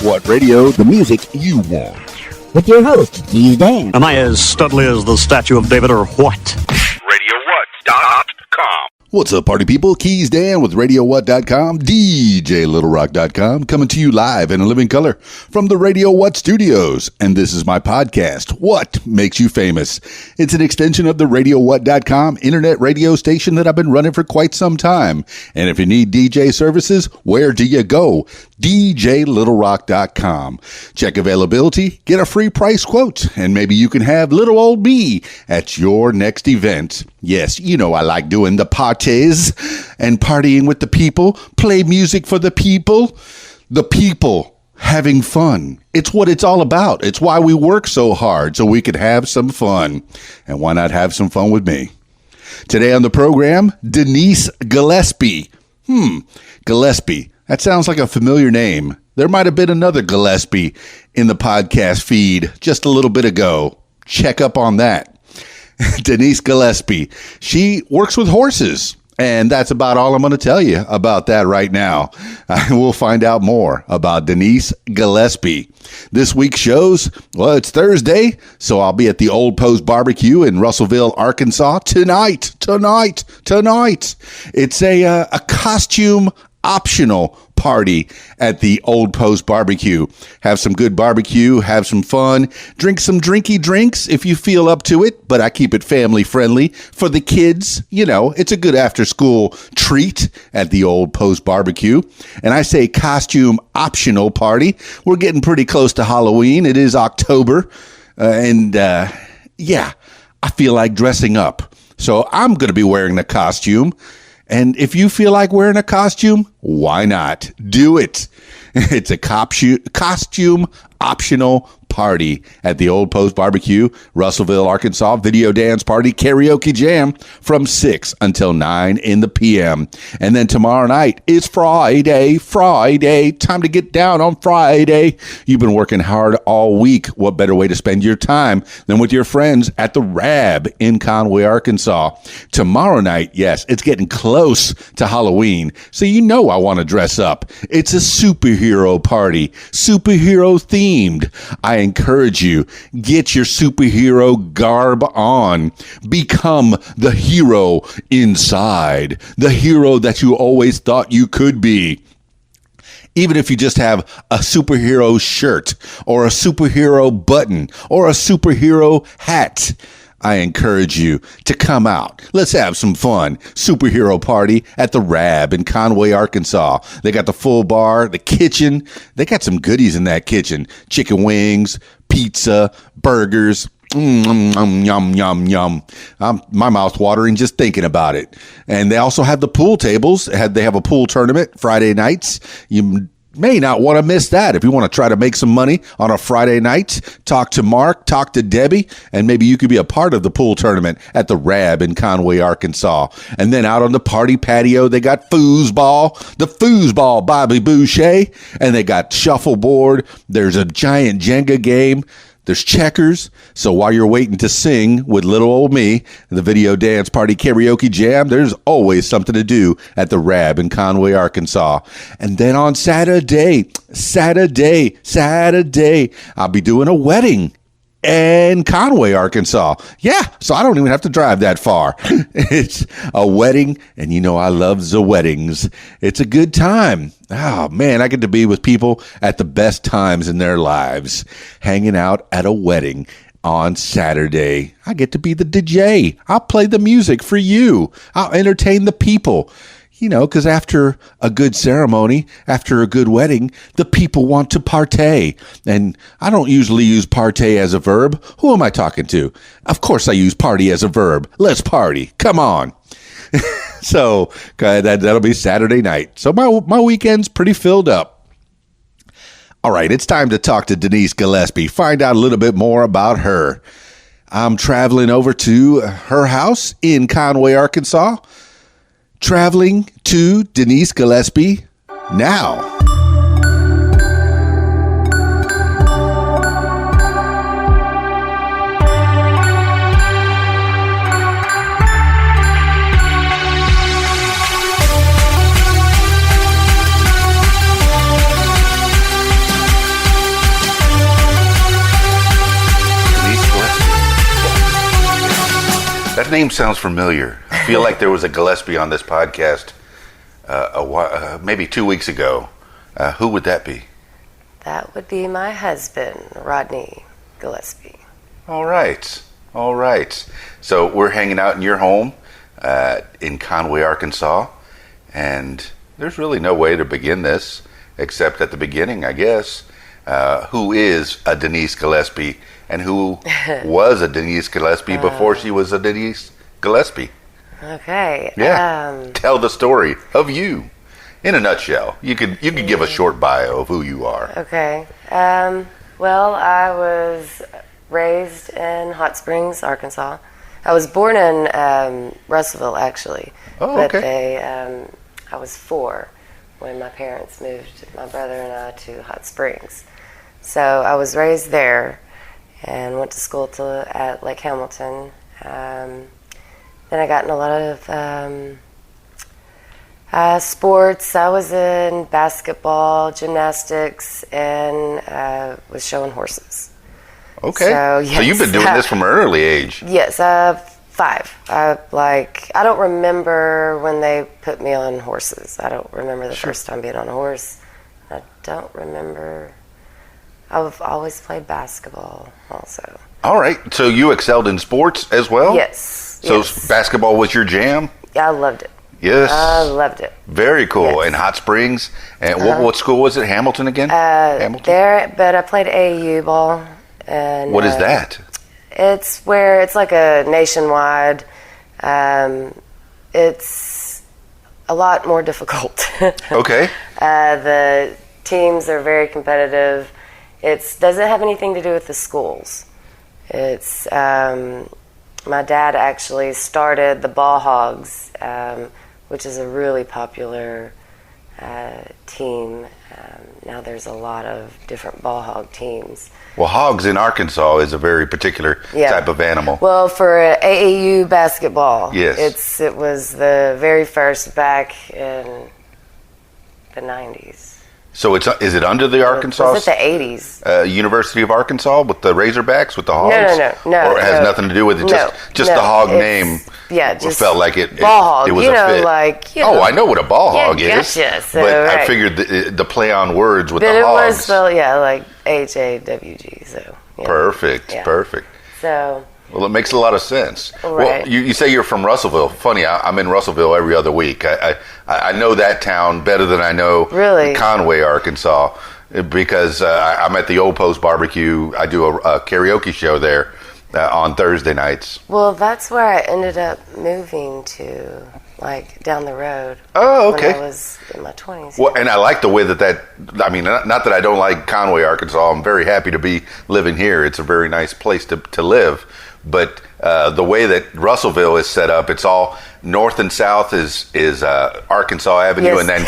What radio? The music you want. With your host, Keys Dan. Am I as studly as the statue of David or what? RadioWhat.com. What's up, party people? Keys Dan with RadioWhat.com, DJLittleRock.com, coming to you live in living color from the Radio What studios. And this is my podcast, What Makes You Famous? It's an extension of the RadioWhat.com internet radio station that I've been running for quite some time. And if you need DJ services, where do you go? DJLittleRock.com. Check availability, get a free price quote, and maybe you can have little old me at your next event. Yes, you know I like doing the parties and partying with the people, play music for the people having fun. It's what it's all about. It's why we work so hard, so we could have some fun. And why not have some fun with me? Today on the program, Denise Gillespie. Gillespie. That sounds like a familiar name. There might have been another Gillespie in the podcast feed just a little bit ago. Check up on that. Denise Gillespie. She works with horses. And that's about all I'm going to tell you about that right now. We'll find out more about Denise Gillespie. This week's shows, well, it's Thursday, so I'll be at the Old Post Barbecue in Russellville, Arkansas tonight. It's a costume optional party at the Old Post Barbecue. Have some good barbecue, have some fun, drink some drinky drinks if you feel up to it, but I keep it family friendly for the kids. You know, it's a good after school treat at the Old Post Barbecue. And I say costume optional party. We're getting pretty close to Halloween. It is October. I feel like dressing up. So I'm going to be wearing a costume. And if you feel like wearing a costume, why not? Do it. It's a costume optional party at the Old Post Barbecue, Russellville, Arkansas. Video dance party, karaoke jam from 6 until 9 in the p.m. And then tomorrow night is Friday. Time to get down on Friday. You've been working hard all week. What better way to spend your time than with your friends at the Rab in Conway, Arkansas? Tomorrow night, yes, it's getting close to Halloween, so you know I want to dress up. It's a superhero party, superhero themed. I encourage you, get your superhero garb on. Become the hero inside, the hero that you always thought you could be. Even if you just have a superhero shirt or a superhero button or a superhero hat, I encourage you to come out. Let's have some fun. Superhero party at the Rab in Conway, Arkansas. They got the full bar, the kitchen. They got some goodies in that kitchen. Chicken wings, pizza, burgers. Yum. My mouth watering just thinking about it. And they also have the pool tables. They have a pool tournament Friday nights. You may not want to miss that. If you want to try to make some money on a Friday night, talk to Mark, talk to Debbie, and maybe you could be a part of the pool tournament at the Rab in Conway, Arkansas. And then out on the party patio, they got the foosball Bobby Boucher, and they got shuffleboard. There's a giant Jenga game. There's checkers. So while you're waiting to sing with little old me, the video dance party karaoke jam, there's always something to do at the Rab in Conway, Arkansas. And then on Saturday, I'll be doing a wedding in Conway, Arkansas. Yeah, so I don't even have to drive that far. It's a wedding, and you know I love the weddings. It's a good time. Oh, man, I get to be with people at the best times in their lives, hanging out at a wedding on Saturday. I get to be the DJ. I'll play the music for you. I'll entertain the people. You know, because after a good ceremony, after a good wedding, the people want to partay. And I don't usually use partay as a verb. Who am I talking to? Of course I use party as a verb. Let's party. Come on. So that'll be Saturday night. So my weekend's pretty filled up. All right, it's time to talk to Denise Gillespie. Find out a little bit more about her. I'm traveling over to her house in Conway, Arkansas. Traveling to Denise Gillespie now. name sounds familiar. I feel like there was a Gillespie on this podcast maybe 2 weeks ago. Who would that be? That would be my husband, Rodney Gillespie. All right. So we're hanging out in your home in Conway, Arkansas, and there's really no way to begin this except at the beginning, I guess. Who is a Denise Gillespie, and who was a Denise Gillespie before she was a Denise Gillespie? Okay. Yeah. Tell the story of you in a nutshell. You could give a short bio of who you are. Okay. Well, I was raised in Hot Springs, Arkansas. I was born in Russellville, actually. Oh, but okay. I was 4 when my parents moved my brother and I to Hot Springs. So I was raised there and went to school at Lake Hamilton. Then I got in a lot of sports. I was in basketball, gymnastics, and was showing horses. Okay. So, yes, so you've been doing this from an early age. Yes, 5. I don't remember when they put me on horses. I don't remember the first time being on a horse. I don't remember. I've always played basketball also. All right. So you excelled in sports as well? Yes. So yes. Basketball was your jam? Yeah, I loved it. Yes. I loved it. Very cool. Yes. In Hot Springs. And what school was it? Hamilton again? Hamilton? There, but I played AAU ball. And what is that? It's like a nationwide. It's a lot more difficult. Okay. The teams are very competitive. It doesn't have anything to do with the schools. It's my dad actually started the Ball Hogs, which is a really popular team. Now there's a lot of different ball hog teams. Well, hogs in Arkansas is a very particular type of animal. Well, for AAU basketball, yes, it was the very first back in the 90s. So is it under the Arkansas? Was it the 80s? University of Arkansas with the Razorbacks, with the hogs? No. Or it has nothing to do with it? Just the hog name. Yeah, just felt like it. Ball hog. It was a fit. Oh, I know what a ball hog is. So, but right. I figured the play on words with but the hogs. It was spelled, like HAWG. So perfect. So. Well, it makes a lot of sense. Right. Well, you say you're from Russellville. Funny, I'm in Russellville every other week. I know that town better than I know Conway, Arkansas, because I'm at the Old Post Barbecue. I do a karaoke show there on Thursday nights. Well, that's where I ended up moving to, down the road. Oh, okay. When I was in my 20s. Well, and I like the way that I mean, not that I don't like Conway, Arkansas. I'm very happy to be living here. It's a very nice place to live. But the way that Russellville is set up, it's all north and south is Arkansas Avenue, and then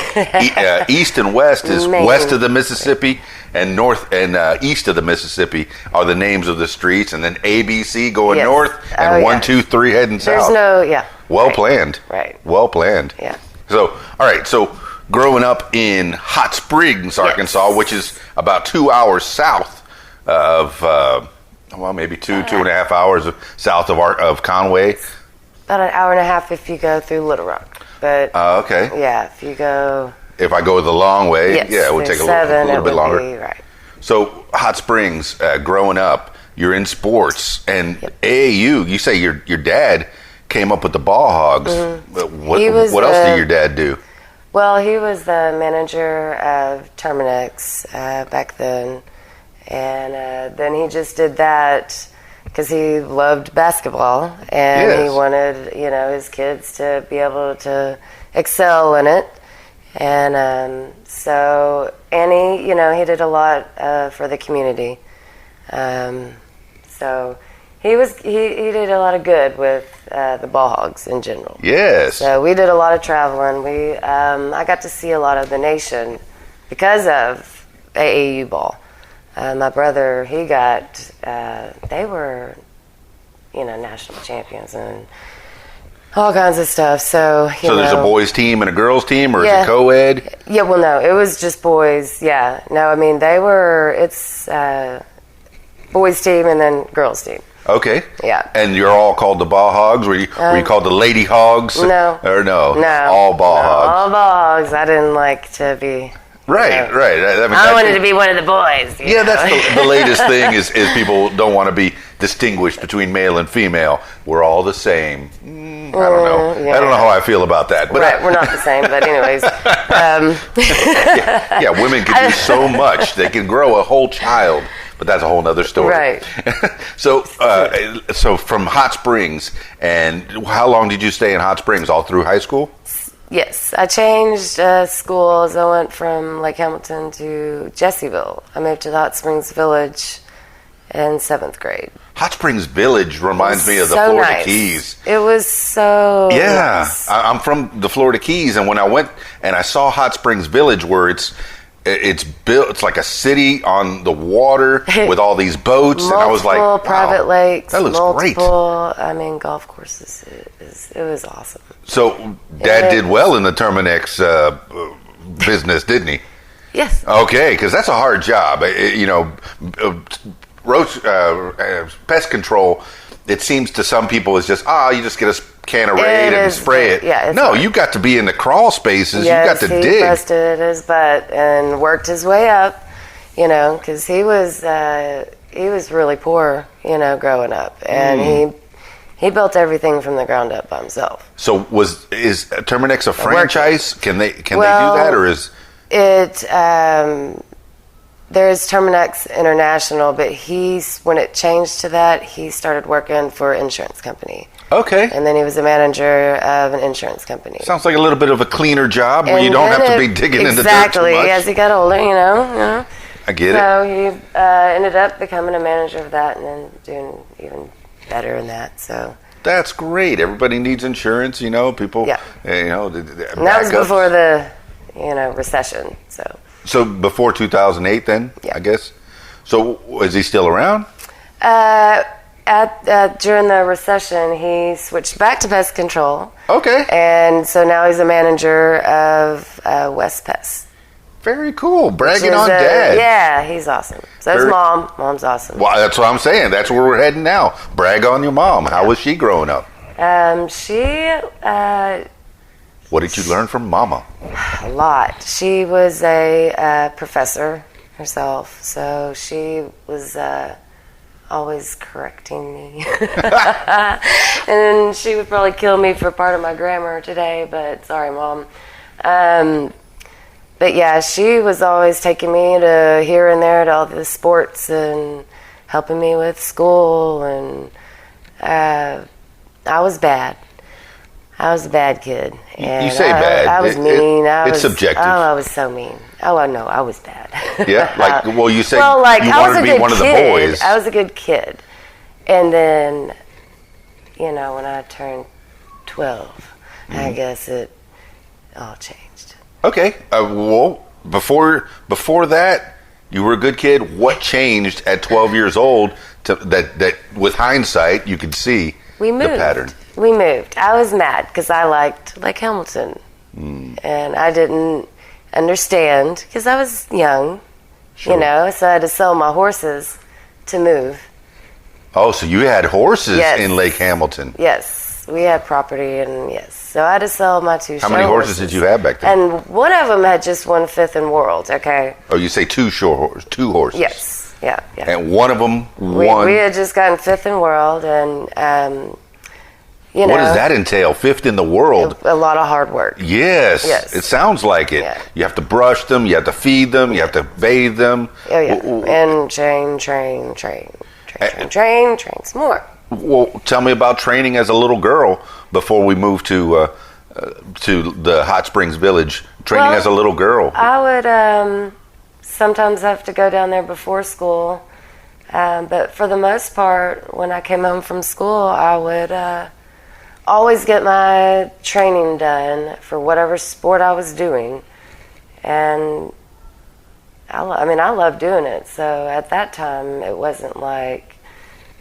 east and west is west of the Mississippi, and north and east of the Mississippi are the names of the streets, and then ABC going north, and 1, 2, 3 heading south. There's well planned. Right. Well planned. Yeah. So, all right. So, growing up in Hot Springs, Arkansas, which is about 2 hours south of. Maybe 2.5 hours south of Conway. About an hour and a half if you go through Little Rock. But okay. Yeah, if I go the long way, it would take a little bit longer. Right. So Hot Springs, growing up, you're in sports and AAU. You say your dad came up with the Ball Hogs. Mm-hmm. What else did your dad do? Well, he was the manager of Terminex back then. And then he just did that because he loved basketball and he wanted, his kids to be able to excel in it. And he did a lot for the community. So he did a lot of good with the Ball Hogs in general. Yes. So we did a lot of traveling. I got to see a lot of the nation because of AAU ball. My brother, they were, national champions and all kinds of stuff. So there's a boys team and a girls team, or is it co-ed? Yeah, well, no, it was just boys. Yeah, no, I mean it's boys team and then girls team. Okay. Yeah. And you're all called the ball hogs? Were you called the lady hogs? No. Or no? No. All ball hogs. All ball hogs. I didn't like to be... Right. I mean, I wanted to be one of the boys. Yeah, that's the latest thing is people don't want to be distinguished between male and female. We're all the same. I don't know. Yeah. I don't know how I feel about that. But right, we're not the same, but anyways. yeah, women can do so much. They can grow a whole child, but that's a whole other story. Right. So from Hot Springs, and how long did you stay in Hot Springs? All through high school? Yes, I changed schools. I went from Lake Hamilton to Jessieville. I moved to the Hot Springs Village in 7th grade. Hot Springs Village reminds me of the so Florida nice. Keys. It was so nice. I'm from the Florida Keys, and when I went and I saw Hot Springs Village, where it's built, it's like a city on the water with all these boats, and I was like, wow, private lakes, that looks great. I mean, golf courses. It was awesome. So Dad did well in the Terminex business, didn't he? Yes. Okay, because that's a hard job. Pest control, it seems to some people is just, you just get a can of Raid and spray it. Yeah, no, you got to be in the crawl spaces. Yes, you got to he dig. busted his butt and worked his way up, because he was really poor, growing up. And he built everything from the ground up by himself. So is Terminex a franchise? Can they do that, or is it? There's Terminex International, but when it changed to that, he started working for an insurance company. Okay. And then he was a manager of an insurance company. Sounds like a little bit of a cleaner job where you don't have to be digging into dirt too much. Exactly. As he got older, I get it. So he ended up becoming a manager of that and then doing even better in that. So that's great. Everybody needs insurance, people. Yeah. And that was before the, recession. So before 2008, then, yeah. I guess. So is he still around? During the recession, he switched back to pest control. Okay. And so now he's a manager of West Pest. Very cool. Bragging on Dad. Yeah, he's awesome. So is Mom. Mom's awesome. Well, that's what I'm saying. That's where we're heading now. Brag on your mom. How was she growing up? What did you learn from Mama? A lot. She was a professor herself, so she was always correcting me. And she would probably kill me for part of my grammar today, but sorry, Mom. But yeah, she was always taking me to here and there to all the sports and helping me with school, and I was bad. I was a bad kid. And you say bad. I was mean. It's subjective. Oh, I was so mean. Oh, no, I was bad. Yeah? You said you I wanted to be one of the boys. I was a good kid. And then, when I turned 12, I guess it all changed. Okay. Well, before that, you were a good kid. What changed at 12 years old that with hindsight, you could see the pattern? We moved. I was mad because I liked Lake Hamilton. And I didn't understand because I was young, so I had to sell my horses to move. Oh, so you had horses Yes. in Lake Hamilton? Yes, we had property, and yes. So I had to sell my two How many horses did you have back then? And one of them had just won 5th in world, okay? Oh, you say two horses? Yes, yeah. And one of them won? We had just gotten 5th in world, and... what does that entail? 5th in the world? A lot of hard work. Yes. It sounds like it. Yeah. You have to brush them. You have to feed them. You have to bathe them. Oh, yeah. And train some more. Well, tell me about training as a little girl before we moved to the Hot Springs Village. Training as a little girl. I would sometimes have to go down there before school. But for the most part, when I came home from school, I would... always get my training done for whatever sport I was doing, and I love doing it. So at that time, it wasn't like,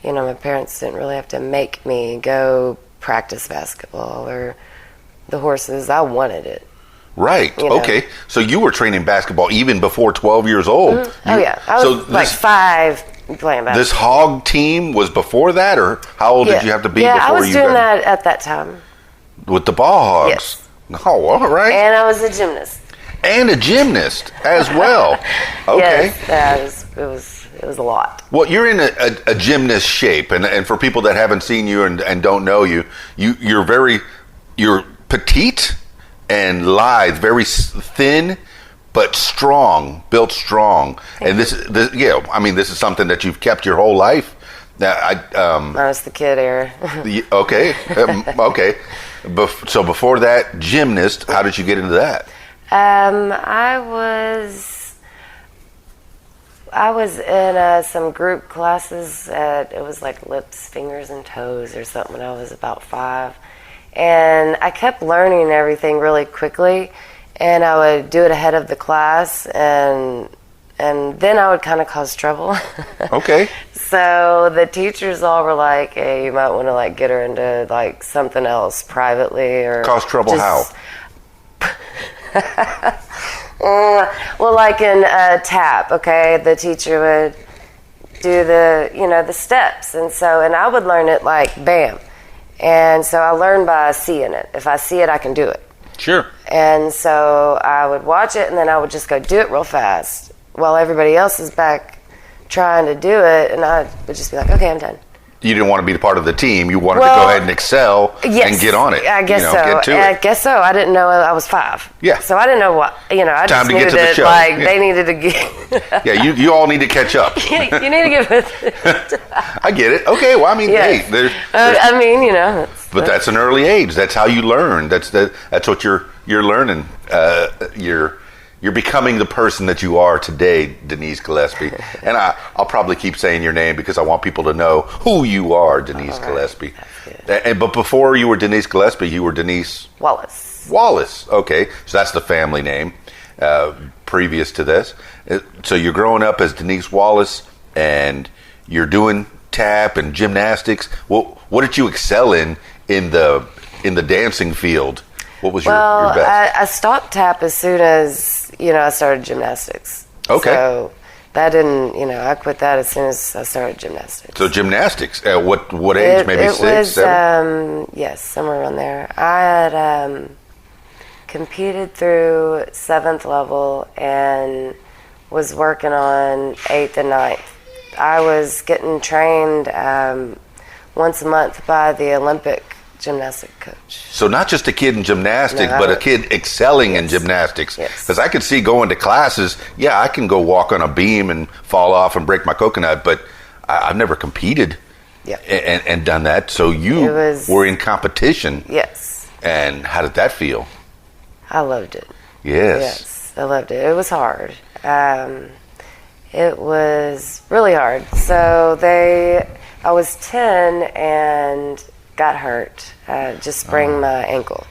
my parents didn't really have to make me go practice basketball or the horses. I wanted it. Right. Okay. So you were training basketball even before 12 years old. Mm-hmm. I was 5 playing basketball. This hog team was before that, or how old did you have to be before you? Yeah, I was doing that at that time. With the ball hogs? Yes. Oh, all right. And I was a gymnast. And a gymnast as well. Okay. Yes, it was a lot. Well, you're in a gymnast shape, and for people that haven't seen you and don't know you, you're petite and lithe, very thin, but strong, built strong. And this is something that you've kept your whole life. Minus the kid era. Okay, okay. So before that, gymnast. How did you get into that? I was in some group classes it was like lips, fingers, and toes or something when I was about 5. And I kept learning everything really quickly, and I would do it ahead of the class, and then I would kind of cause trouble. Okay. So the teachers all were like, hey, you might want to like get her into like something else privately or cause trouble how? Well, like in tap, okay, the teacher would do the steps, and I would learn it like bam, and so I learned by seeing it. If I see it, I can do it. Sure. And so I would watch it, and then I would just go do it real fast while everybody else is back trying to do it, and I would just be like, okay, I'm done. You didn't want to be part of the team. You wanted to go ahead and excel and get on it. I guess so. Get to it. I guess so. I didn't know I was 5. Yeah. So I didn't know what, I Time just to knew get to the that, show. like, they needed to get... Yeah, you all need to catch up. you need to get with it. I get it. Okay, well, I mean, Yes. hey, there's I mean, but that's an early age. That's how you learn. That's what you're learning. You're becoming the person that you are today, Denise Gillespie. And I'll probably keep saying your name because I want people to know who you are, Denise Gillespie. But before you were Denise Gillespie, you were Denise Wallace. Wallace. Okay, so that's the family name. Previous to this, so you're growing up as Denise Wallace, and you're doing tap and gymnastics. Well, what did you excel in the dancing field? What was your best? I stopped tap as soon as I started gymnastics. Okay. So that didn't, I quit that as soon as I started gymnastics. So gymnastics, what age? Maybe 6, 7? Yes, somewhere around there. I had competed through 7th level and was working on 8th and 9th. I was getting trained once a month by the Olympic gymnastic coach. So not just a kid in gymnastics, but a kid excelling in gymnastics. Yes. Because I could see going to classes, I can go walk on a beam and fall off and break my coconut, but I've never competed and done that. So you were in competition. Yes. And how did that feel? I loved it. Yes. I loved it. It was hard. It was really hard. So I was 10 and got hurt, just sprained my ankle.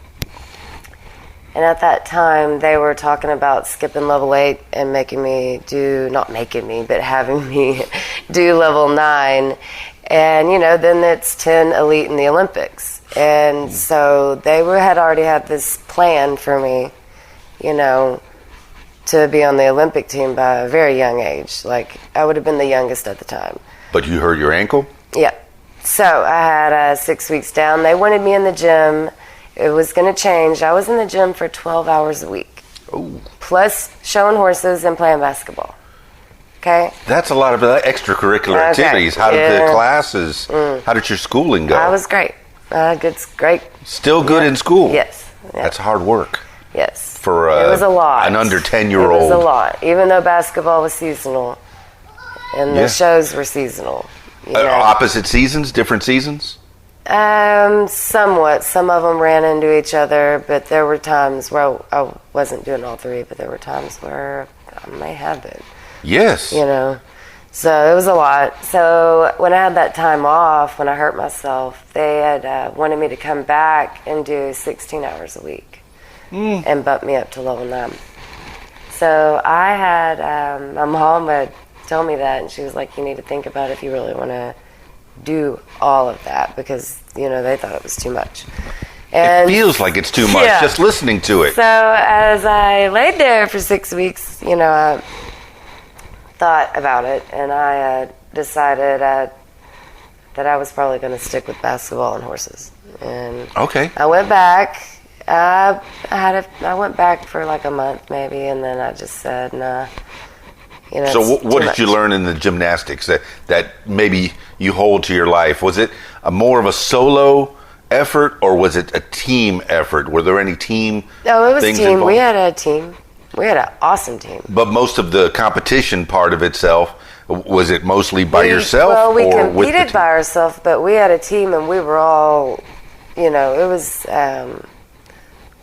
And at that time, they were talking about skipping level 8 and having me do level 9. And, then it's 10 elite in the Olympics. And so they had already had this plan for me, to be on the Olympic team by a very young age. Like, I would have been the youngest at the time. But you hurt your ankle? Yeah. So I had 6 weeks down. They wanted me in the gym. It was going to change. I was in the gym for 12 hours a week. Ooh. Plus showing horses and playing basketball. Okay? That's a lot of extracurricular activities. How did the classes, how did your schooling go? I was great. Great. Still good in school? Yes. Yeah. That's hard work. Yes. For it was a lot. an under 10-year-old. It was a lot. Even though basketball was seasonal and the shows were seasonal. Opposite seasons, different seasons? Somewhat. Some of them ran into each other, but there were times where I wasn't doing all 3, but there were times where I may have been. Yes. So it was a lot. So when I had that time off, when I hurt myself, they had wanted me to come back and do 16 hours a week and bump me up to level 9. So I had, my mom had told me that, and she was like, you need to think about if you really want to do all of that, because, they thought it was too much. And it feels like it's too much, just listening to it. So as I laid there for 6 weeks, I thought about it, and I decided that I was probably going to stick with basketball and horses. And Okay. I went back. I went back for like a month maybe, and then I just said, nah. So it's what too did you much. learn in the gymnastics that maybe you hold to your life? Was it more of a solo effort, or was it a team effort? Were there any team No, it was things team. involved? We had a team. We had an awesome team. But most of the competition part of itself, was it mostly by yourself? Well, we or with the competed team? by ourselves, but we had a team, and we were all, it was,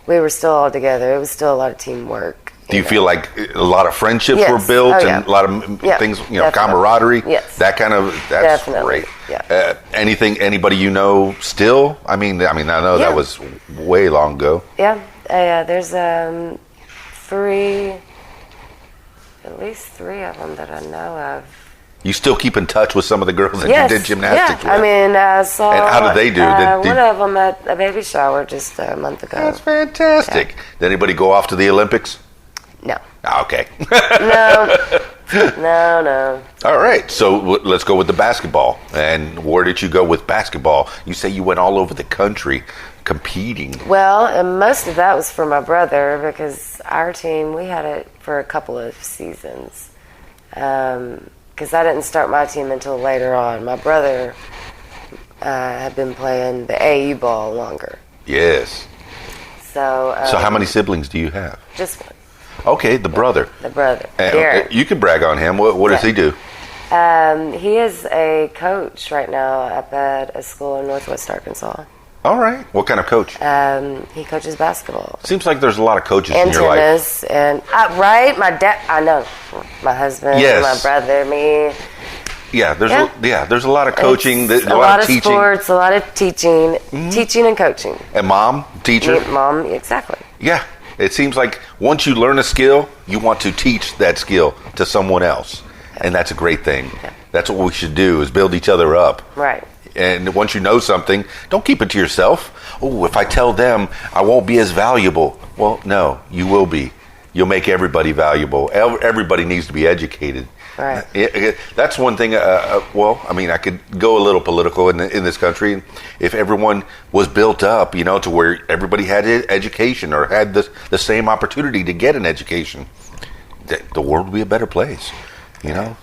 we were still all together. It was still a lot of teamwork. Do you feel like a lot of friendships Yes. were built Oh, yeah. and a lot of Yeah, things, definitely. camaraderie? Yes. That's Definitely. great. Yeah. Anybody you know still? I mean, I know Yeah. that was way long ago. Yeah, there's at least three of them that I know of. You still keep in touch with some of the girls that Yes. you did gymnastics Yeah. with? I mean, I saw. And how did they do? One of them at a baby shower just a month ago. That's fantastic. Did anybody go off to the Olympics? No. Ah, okay. No. All right. So let's go with the basketball. And where did you go with basketball? You say you went all over the country competing. Well, and most of that was for my brother because our team, we had it for a couple of seasons. Because I didn't start my team until later on. My brother had been playing the AE ball longer. Yes. So how many siblings do you have? Just one. Okay, the brother. The brother. And, Garrett. you can brag on him. What does he do? He is a coach right now up at a school in Northwest Arkansas. All right. What kind of coach? He coaches basketball. Seems like there's a lot of coaches And in your life. tennis. And, right? My dad, I know. My husband, Yes. my brother, me. Yeah, there's Yeah. there's a lot of coaching, It's a lot of teaching. sports, a lot of teaching, teaching and coaching. And mom, teacher. Mom, exactly. Yeah. It seems like once you learn a skill, you want to teach that skill to someone else. And that's a great thing. Yeah. That's what we should do, is build each other up. Right. And once you know something, don't keep it to yourself. Oh, if I tell them, I won't be as valuable. Well, no, you will be. You'll make everybody valuable. Everybody needs to be educated. Right. That's one thing. I could go a little political in this country. If everyone was built up, to where everybody had education or had the same opportunity to get an education, the world would be a better place. Yeah.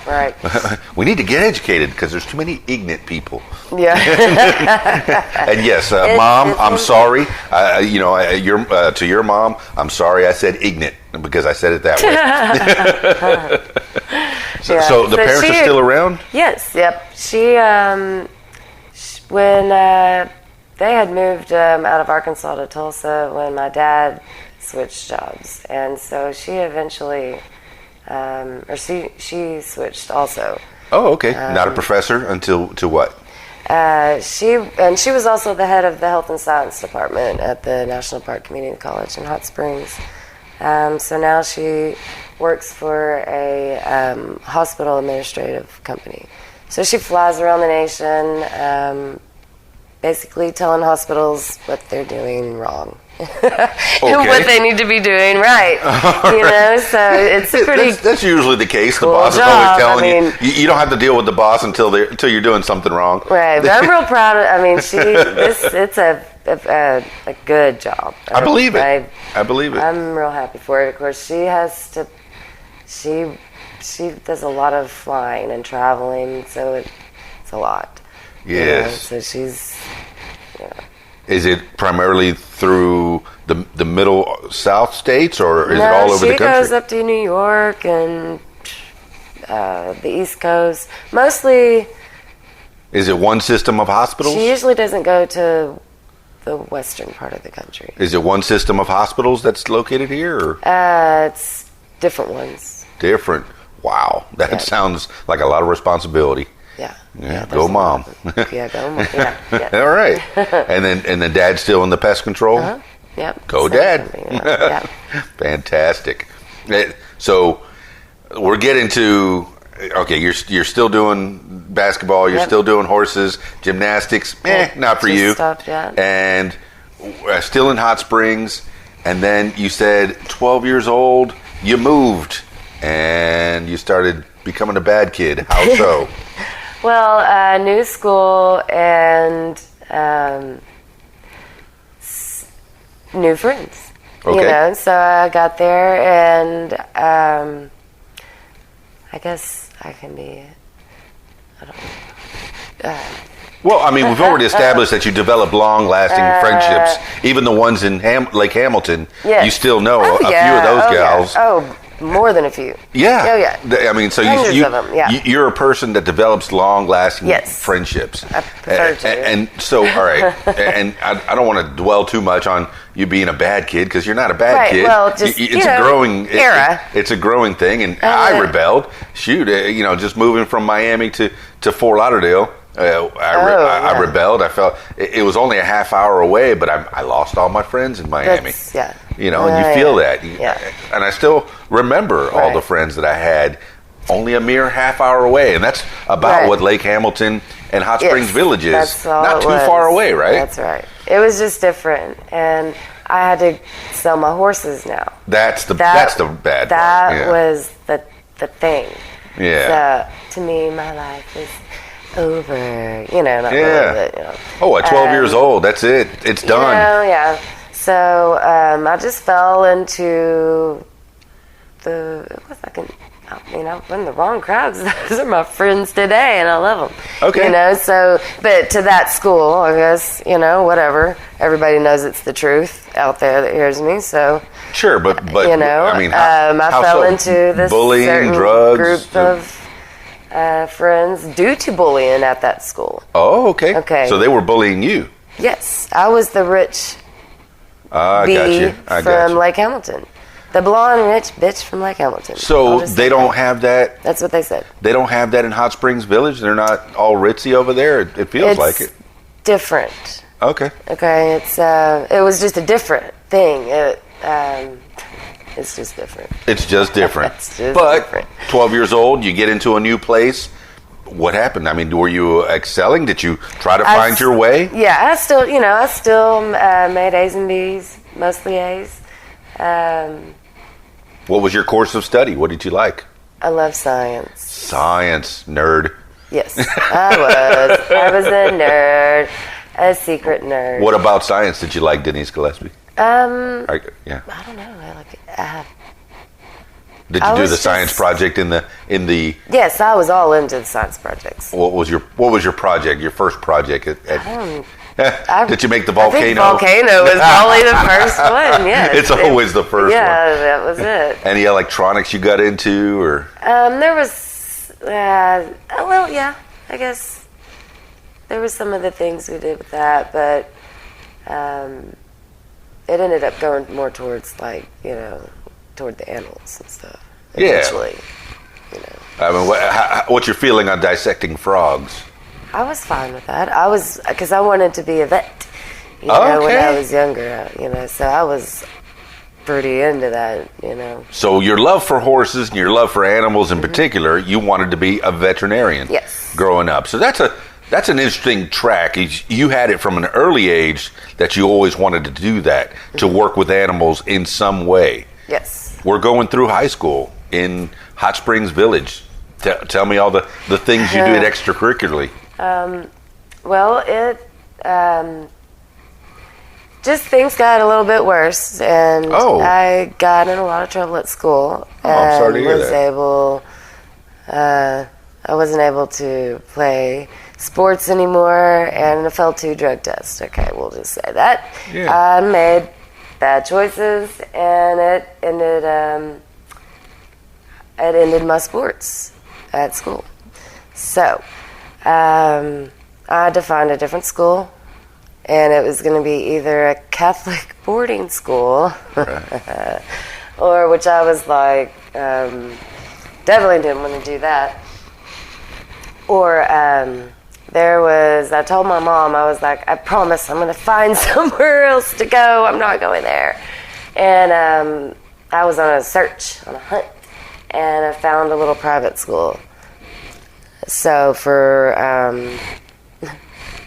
Right. We need to get educated because there's too many ignorant people. Yeah. And yes, Mom, I'm sorry. To your mom, I'm sorry I said ignorant because I said it that way. So the parents are still around? Yes. Yep. When they had moved out of Arkansas to Tulsa when my dad switched jobs, and so she eventually, she switched also. Oh, okay. Not a professor until to what? She was also the head of the health and science department at the National Park Community College in Hot Springs. So now she works for a hospital administrative company. So she flies around the nation, basically telling hospitals what they're doing wrong. And what they need to be doing right. So it's pretty. That's usually the case. Cool the boss job. is always telling I mean, you don't have to deal with the boss until you're doing something wrong. Right, but I'm real proud of. It's a good job. I believe it. I believe it. I'm real happy for it. Of course, she has to. She does a lot of flying and traveling, so it's a lot. Yes. So she's. Is it primarily through the middle south states, or is it all over the country? She goes up to New York and the East Coast. Mostly. Is it one system of hospitals? She usually doesn't go to the western part of the country. Is it one system of hospitals that's located here? Or? It's different ones. Different. Wow, that sounds like a lot of responsibility. Yeah. Go mom. Yeah, go mom. Yeah. All right. And then dad's still in the pest control? Uh-huh. Yep. Go Same dad. company, yeah. Fantastic. So we're getting to, okay, you're still doing basketball, you're still doing horses, gymnastics, not for Just you. stopped, yeah. And still in Hot Springs. And then you said 12 years old, you moved. and you started becoming a bad kid. How so? Well, new school and new friends. Okay. You know, so I got there, and I guess I can be. I don't know. Well, I mean, we've already established that you develop long-lasting friendships. Even the ones in Lake Hamilton, Yes. you still know a few of Yeah. those gals. Yeah. Oh, more than a few. Yeah. Oh, yeah. I mean, so Hundreds of them, yeah. you're a person that develops long-lasting Yes. friendships. I prefer to. And so, all right, and I don't want to dwell too much on you being a bad kid, because you're not a bad Right, kid. well, just, it's a growing era. It's a growing thing, and I rebelled. Shoot, just moving from Miami to Fort Lauderdale. I rebelled. I felt it was only a half hour away, but I lost all my friends in Miami. Yeah. And you feel that. Yeah. And I still remember all the friends that I had only a mere half hour away. And that's about what Lake Hamilton and Hot Springs Village is. That's all Not it too was. far away, right? That's right. It was just different. And I had to sell my horses now. That's the bad part. That was the thing. Yeah. So, to me, my life is over. Not really, but, Oh, at 12 years old, that's it. It's done. Yeah. So I just fell into I'm in the wrong crowds. Those are my friends today, and I love them. Okay. But to that school, I guess, whatever. Everybody knows it's the truth out there that hears me, so. Sure, but I mean, I how fell so? into this bullying, certain drugs, group of friends due to bullying at that school. Oh, okay. Okay. So they were bullying you. Yes, I was the rich I got from you. Lake Hamilton. The blonde rich bitch from Lake Hamilton. So they don't have that. That's what they said. They don't have that in Hot Springs Village. They're not all ritzy over there. It feels like it. Different. Okay. Okay. It was just a different thing. It's just different. It's just different. It's just but different. 12 years old, you get into a new place. What happened? I mean, were you excelling? Did you try to find your way? Yeah, I still made A's and B's, mostly A's. What was your course of study? What did you like? I love science. Science, nerd. Yes, I was. I was a nerd, a secret nerd. What about science did you like, Denise Gillespie? Yeah. I don't know. Did you do the science project in the? Yes, I was all into the science projects. What was your project? Your first project did you make the volcano? I think volcano was probably the first one. Yes, it's always the first one. Yeah, that was it. Any electronics you got into, or? There was. Yeah. I guess there was some of the things we did with that, but it ended up going more towards toward the animals and stuff. Eventually, I mean, what's your feeling on dissecting frogs? I was fine with that. Because I wanted to be a vet, when I was younger, so I was pretty into that, So your love for horses and your love for animals in particular, you wanted to be a veterinarian. Yes. Growing up. So that's an interesting track. You had it from an early age that you always wanted to do that, to work with animals in some way. Yes. We're going through high school in Hot Springs Village. Tell me all the things you did extracurricularly. Just things got a little bit worse, and I got in a lot of trouble at school. I'm sorry to hear that. I wasn't able to play sports anymore, and I failed 2 drug tests. Okay, we'll just say that. Yeah. I made bad choices, and it ended my sports at school. So I had to find a different school, and it was going to be either a Catholic boarding school, or which I was like, definitely didn't want to do that. Or I told my mom, I was like, I promise I'm going to find somewhere else to go. I'm not going there. And I was on a search, on a hunt, and I found a little private school. So for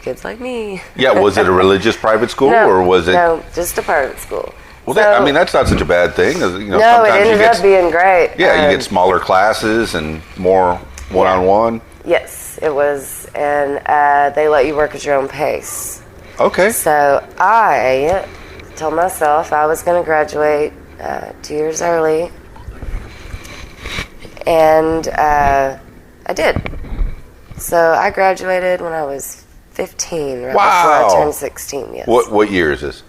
kids like me. Yeah, was it a religious private school, or was it? No, just a private school. Well, So- I mean, that's not such a bad thing. No, it sometimes ended up being great. Yeah, you get smaller classes and more one-on-one. Yes, it was, and they let you work at your own pace. Okay. So I told myself I was going to graduate 2 years early, and I did. So I graduated when I was 15, right before I turned 16. Yes. What year is this?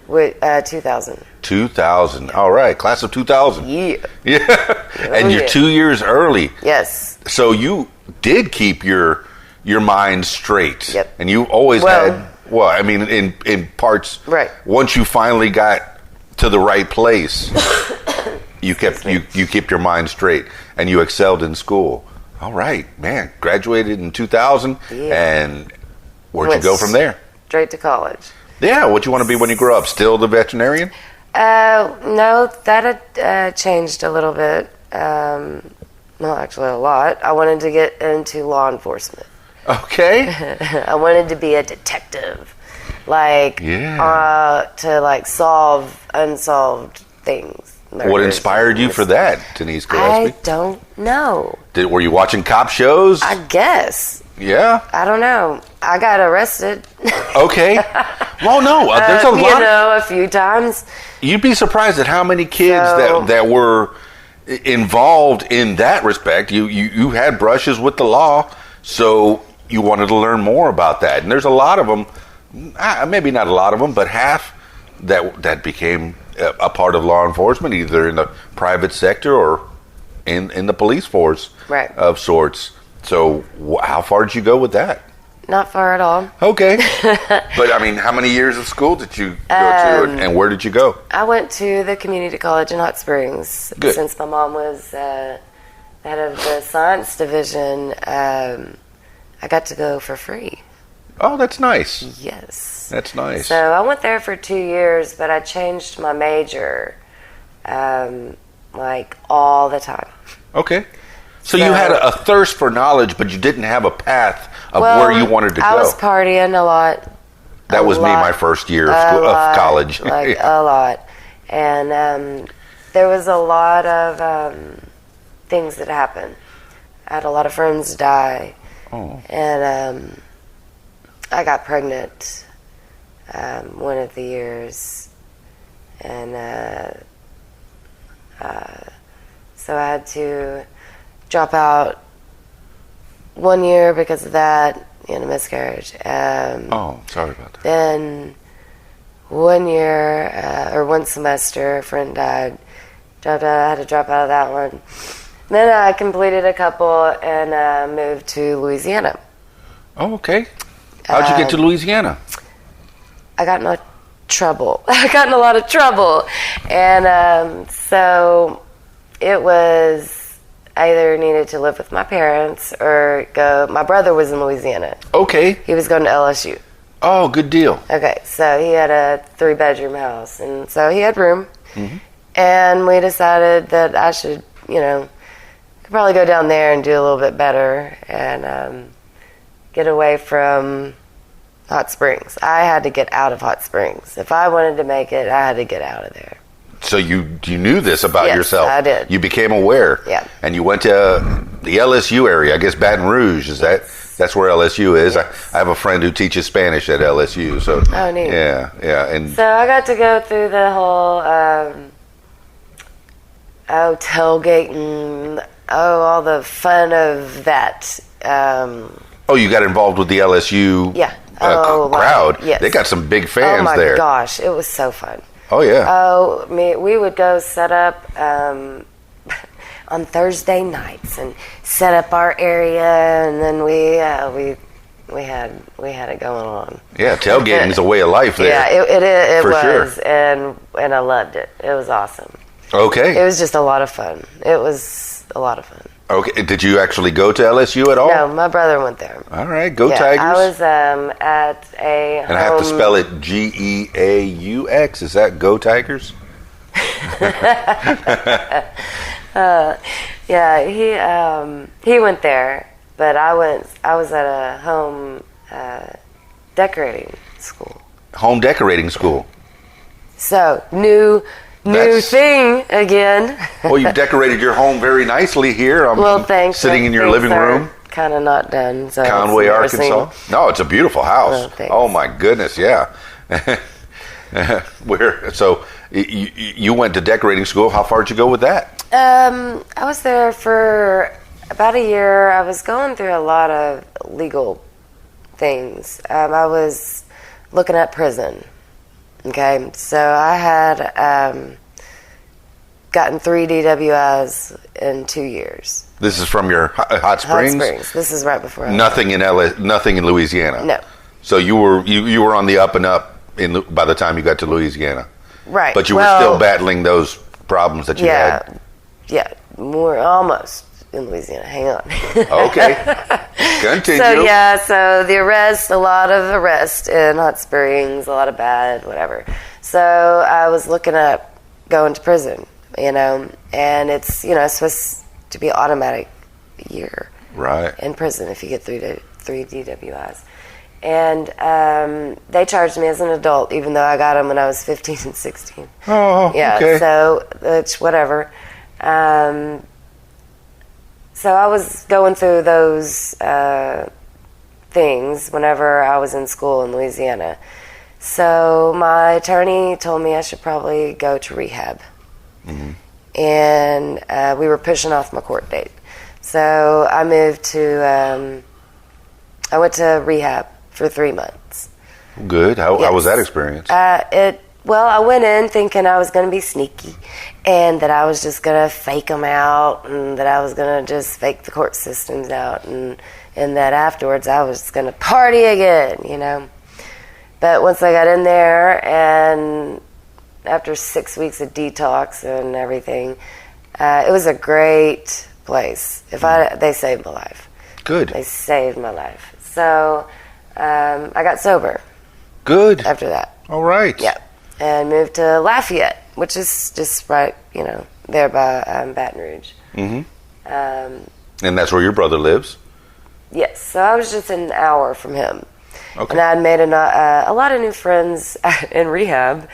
2000. 2000. All right, class of 2000. Yeah. Yeah. And you're 2 years early. Yes. So you did keep your mind straight. Yep. And you always had, well, I mean, in parts. Right. Once you finally got to the right place, you kept your mind straight and you excelled in school. All right, man. Graduated in 2000, and where'd you go from there? Straight to college. Yeah, what you want to be when you grow up? Still the veterinarian? No, that had changed a little bit. Well, actually a lot. I wanted to get into law enforcement. Okay. I wanted to be a detective, to solve unsolved things. What inspired you for that, Denise Gillespie? I don't know. Were you watching cop shows? I guess. Yeah. I don't know. I got arrested. Okay. Well, no, there's a lot. A few times. You'd be surprised at how many kids that were involved in that respect. You had brushes with the law, so you wanted to learn more about that. And there's a lot of them, maybe not a lot of them, but half that became a part of law enforcement, either in the private sector or in the police force of sorts. So how far did you go with that? Not far at all. Okay. But, I mean, how many years of school did you go to, and where did you go? I went to the community college in Hot Springs. Good. Since my mom was head of the science division, I got to go for free. Oh, that's nice. Yes. That's nice. So I went there for 2 years, but I changed my major all the time. Okay. So you had a thirst for knowledge, but you didn't have a path of where you wanted to go. I was partying a lot. That was me my first year of college. A lot. And there was a lot of things that happened. I had a lot of friends die. Oh. And I got pregnant one of the years. And so I had to drop out 1 year because of that, a miscarriage. Sorry about that. Then 1 year, or one semester, a friend died. I had to drop out of that one. Then I completed a couple and moved to Louisiana. Oh, okay. How'd you get to Louisiana? I got in trouble. I got in a lot of trouble. And so it was either needed to live with my parents or go. My brother was in Louisiana. Okay. He was going to LSU. Oh, good deal. Okay, so he had a 3-bedroom house, and so he had room. Mm-hmm. And we decided that I should, could probably go down there and do a little bit better and get away from Hot Springs. I had to get out of Hot Springs. If I wanted to make it, I had to get out of there. So you knew this about yourself. I did. You became aware. Yeah. And you went to the LSU area, I guess Baton Rouge, that's where LSU is. Yes. I have a friend who teaches Spanish at LSU. So oh, neat. Yeah. And so I got to go through the whole tailgating, all the fun of that. you got involved with the LSU crowd. Yes. They got some big fans there. there. Oh my gosh, it was so fun. Oh yeah. We would go set up on Thursday nights and set up our area, and then we had it going on. Yeah, tailgating is a way of life there. Yeah, it for was, sure. and I loved it. It was awesome. Okay. It was just a lot of fun. It was a lot of fun. Okay. Did you actually go to LSU at all? No, my brother went there. All right. Go Tigers. I was at a And I have to spell it Geaux. Is that Go Tigers? He went there, but I was at a home decorating school. Home decorating school. So, new thing again. Well, you've decorated your home very nicely here. I'm thanks. sitting in your living room. Kind of not done. So Conway, Arkansas. No, it's a beautiful house. Oh my goodness, yeah. So you went to decorating school. How far did you go with that? I was there for about a year. I was going through a lot of legal things. I was looking at prison. Okay, so I had gotten 3 DWIs in 2 years. This is from your Hot Springs? Hot Springs. This is right before I Nothing in Louisiana? No. So you were on the up and up by the time you got to Louisiana? Right. But you were still battling those problems that you had? Yeah, more almost in Louisiana. Hang on. Okay. Continue. So the arrest, a lot of arrest in Hot Springs, a lot of bad, whatever. So I was looking at going to prison, and it's, supposed to be automatic year in prison if you get 3 DWIs. And they charged me as an adult, even though I got them when I was 15 and 16. Oh, yeah, okay. So it's whatever. So I was going through those things whenever I was in school in Louisiana. So my attorney told me I should probably go to rehab. Mm-hmm. And we were pushing off my court date. So I moved to, I went to rehab for 3 months. Good. How was that experience? Well, I went in thinking I was going to be sneaky and that I was just going to fake them out and that I was going to just fake the court systems out and that afterwards I was going to party again, But once I got in there and after 6 weeks of detox and everything, it was a great place. They saved my life. Good. They saved my life. So I got sober. Good. After that. All right. Yeah. And moved to Lafayette, which is just right, there by Baton Rouge. Mm-hmm. And that's where your brother lives? Yes. So I was just an hour from him. Okay. And I had made a lot of new friends in rehab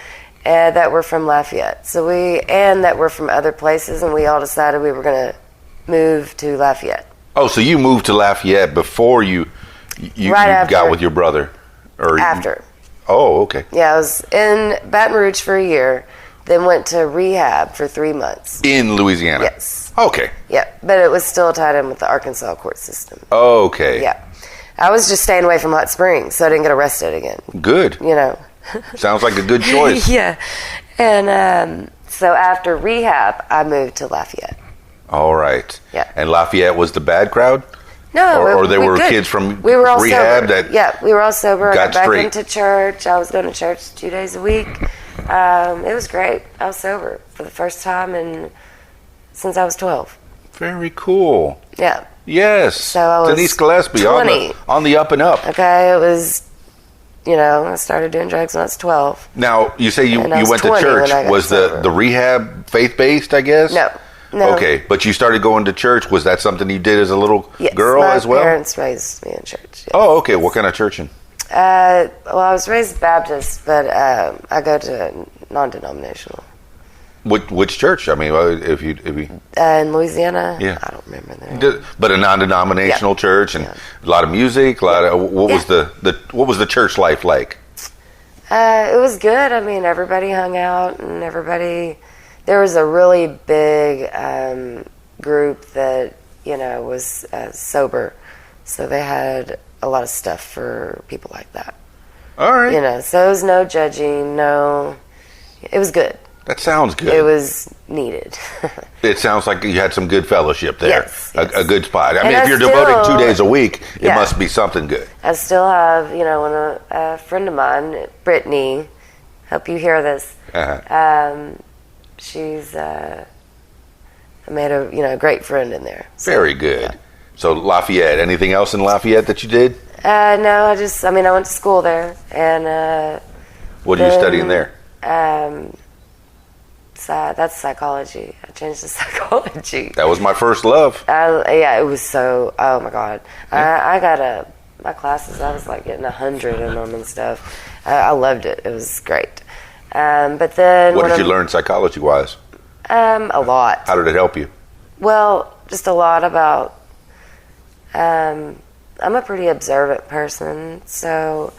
that were from Lafayette. And that were from other places, and we all decided we were going to move to Lafayette. Oh, so you moved to Lafayette before you got with your brother? Or after. Oh, okay. Yeah, I was in Baton Rouge for a year, then went to rehab for 3 months. In Louisiana? Yes. Okay. Yeah, but it was still tied in with the Arkansas court system. Okay. Yeah. I was just staying away from Hot Springs, so I didn't get arrested again. Good. Sounds like a good choice. Yeah. And so after rehab, I moved to Lafayette. All right. Yeah. And Lafayette was the bad crowd? No, or they were good. kids from we were all rehab sober. We were all sober. I got back straight into church. I was going to church 2 days a week. It was great. I was sober for the first time since I was 12. Very cool. Yeah. Yes. So I was Denise Gillespie 20. on the up and up. Okay, it was, I started doing drugs when I was 12. Now, you say you went to church. Was the rehab faith-based, I guess? No. Okay, but you started going to church. Was that something you did as a little girl as well? My parents raised me in church. Yes. Oh, okay. What kind of church in? Well, I was raised Baptist, but I go to non-denominational. Which church? I mean, if you in Louisiana. Yeah. I don't remember that. But a non-denominational church and a lot of music. What was the church life like? It was good. I mean, everybody hung out and there was a really big group that, was sober. So they had a lot of stuff for people like that. All right. So there was no judging, it was good. That sounds good. It was needed. It sounds like you had some good fellowship there. Yes. A good spot. I mean, if you're devoting 2 days a week, it must be something good. I still have, when a friend of mine, Brittany, hope you hear this, she's I made a great friend in there. So, very good. Yeah. So Lafayette, anything else in Lafayette that you did? No, I went to school there. And what are you studying there? That's psychology. I changed to psychology. That was my first love. It was so, oh my God. I got my classes, I was like getting 100 in them and stuff. I loved it. It was great. But then... What did you learn psychology-wise? A lot. How did it help you? Well, just a lot about... I'm a pretty observant person, so...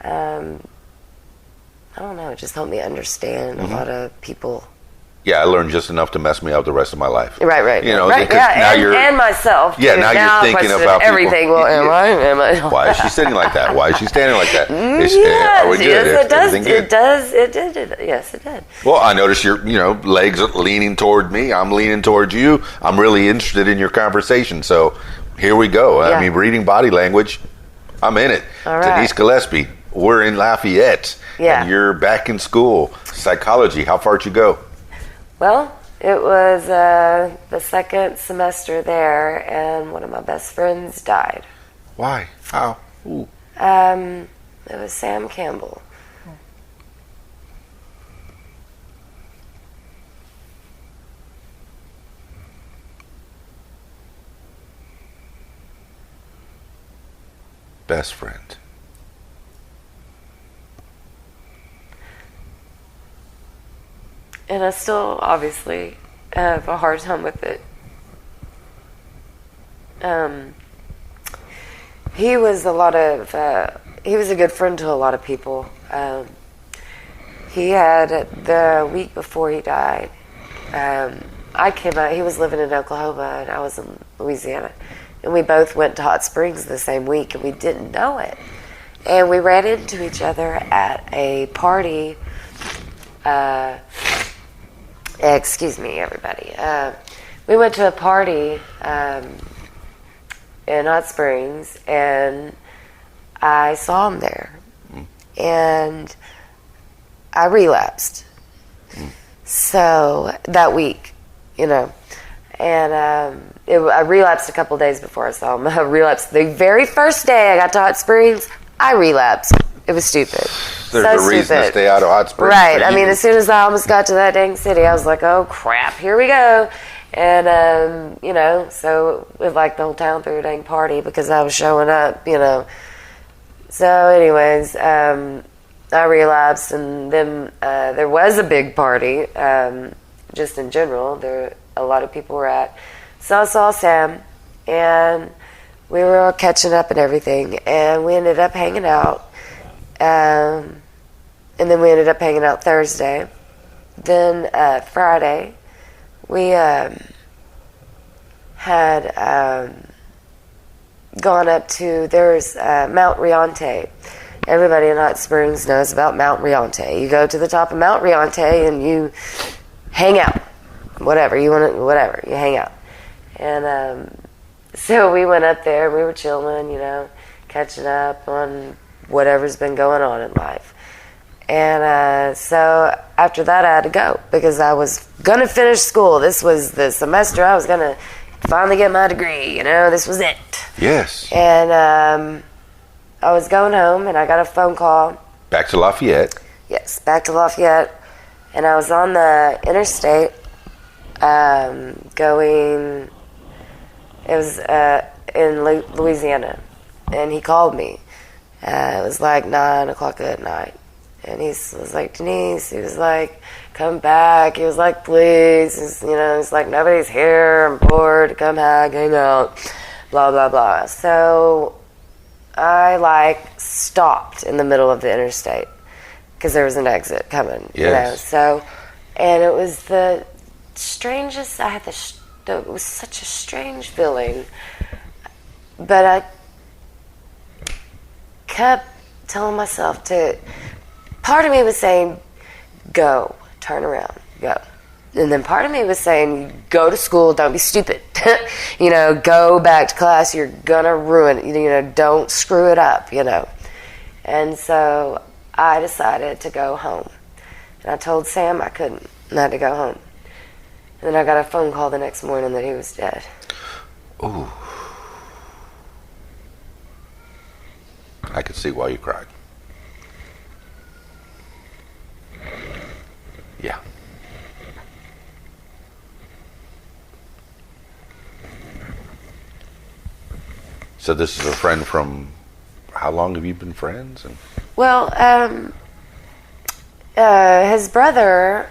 I don't know, it just helped me understand a lot of people. Yeah, I learned just enough to mess me up the rest of my life. Right. You know, right, yeah, and myself. Yeah, too. now I you're thinking question about everything. people. Well, am I? Why is she sitting like that? Why is she standing like that? Yes, Are we good? yes, it does. Everything good? It does. It did. Yes, it did. Well, I notice your, legs are leaning toward me. I'm leaning towards you. I'm really interested in your conversation. So here we go. Yeah. I mean, reading body language, I'm in it. All right. Denise Gillespie, we're in Lafayette. Yeah. And you're back in school. Psychology. How far did you go? Well, it was the second semester there, and one of my best friends died. Why? How? Ooh. It was Sam Campbell. Best friend. And I still obviously have a hard time with it. He was he was a good friend to a lot of people. He had, the week before he died, I came out, he was living in Oklahoma and I was in Louisiana. And we both went to Hot Springs the same week and we didn't know it. And we ran into each other at a party. Excuse me, everybody. We went to a party in Hot Springs, and I saw him there, and I relapsed. So that week, and I relapsed a couple days before I saw him. I relapsed the very first day I got to Hot Springs. I relapsed. It was stupid. There's a reason to stay out of Hot Springs. Right. I mean, as soon as I almost got to that dang city, I was like, oh, crap, here we go. And, so it like the whole town threw a dang party because I was showing up, So anyways, I relapsed, and then there was a big party, just in general. A lot of people were at. So I saw Sam, and we were all catching up and everything, and we ended up hanging out. And then we ended up hanging out Thursday. Then Friday, we had gone up to, there's Mount Riante. Everybody in Hot Springs knows about Mount Riante. You go to the top of Mount Riante and you hang out. Whatever, you hang out. And so we went up there and we were chilling, catching up on whatever's been going on in life. And so after that I had to go because I was going to finish school. This was the semester I was going to finally get my degree, this was it. Yes. And I was going home and I got a phone call. Back to Lafayette. Yes, back to Lafayette. And I was on the interstate going, it was in Louisiana. And he called me. It was like 9 o'clock at night. And he was like, Denise, he was like, come back. He was like, please. He's like, nobody's here. I'm bored. Come back, hang out. Blah, blah, blah. So I stopped in the middle of the interstate because there was an exit coming. Yes. So, and it was the strangest, it was such a strange feeling. But I kept telling myself part of me was saying, go, turn around, go. And then part of me was saying, go to school, don't be stupid. Go back to class, you're gonna ruin it, don't screw it up, And so I decided to go home. And I told Sam I couldn't, and I had to go home. And then I got a phone call the next morning that he was dead. Ooh. I could see why you cried. Yeah. So this is a friend from, how long have you been friends? Well, his brother,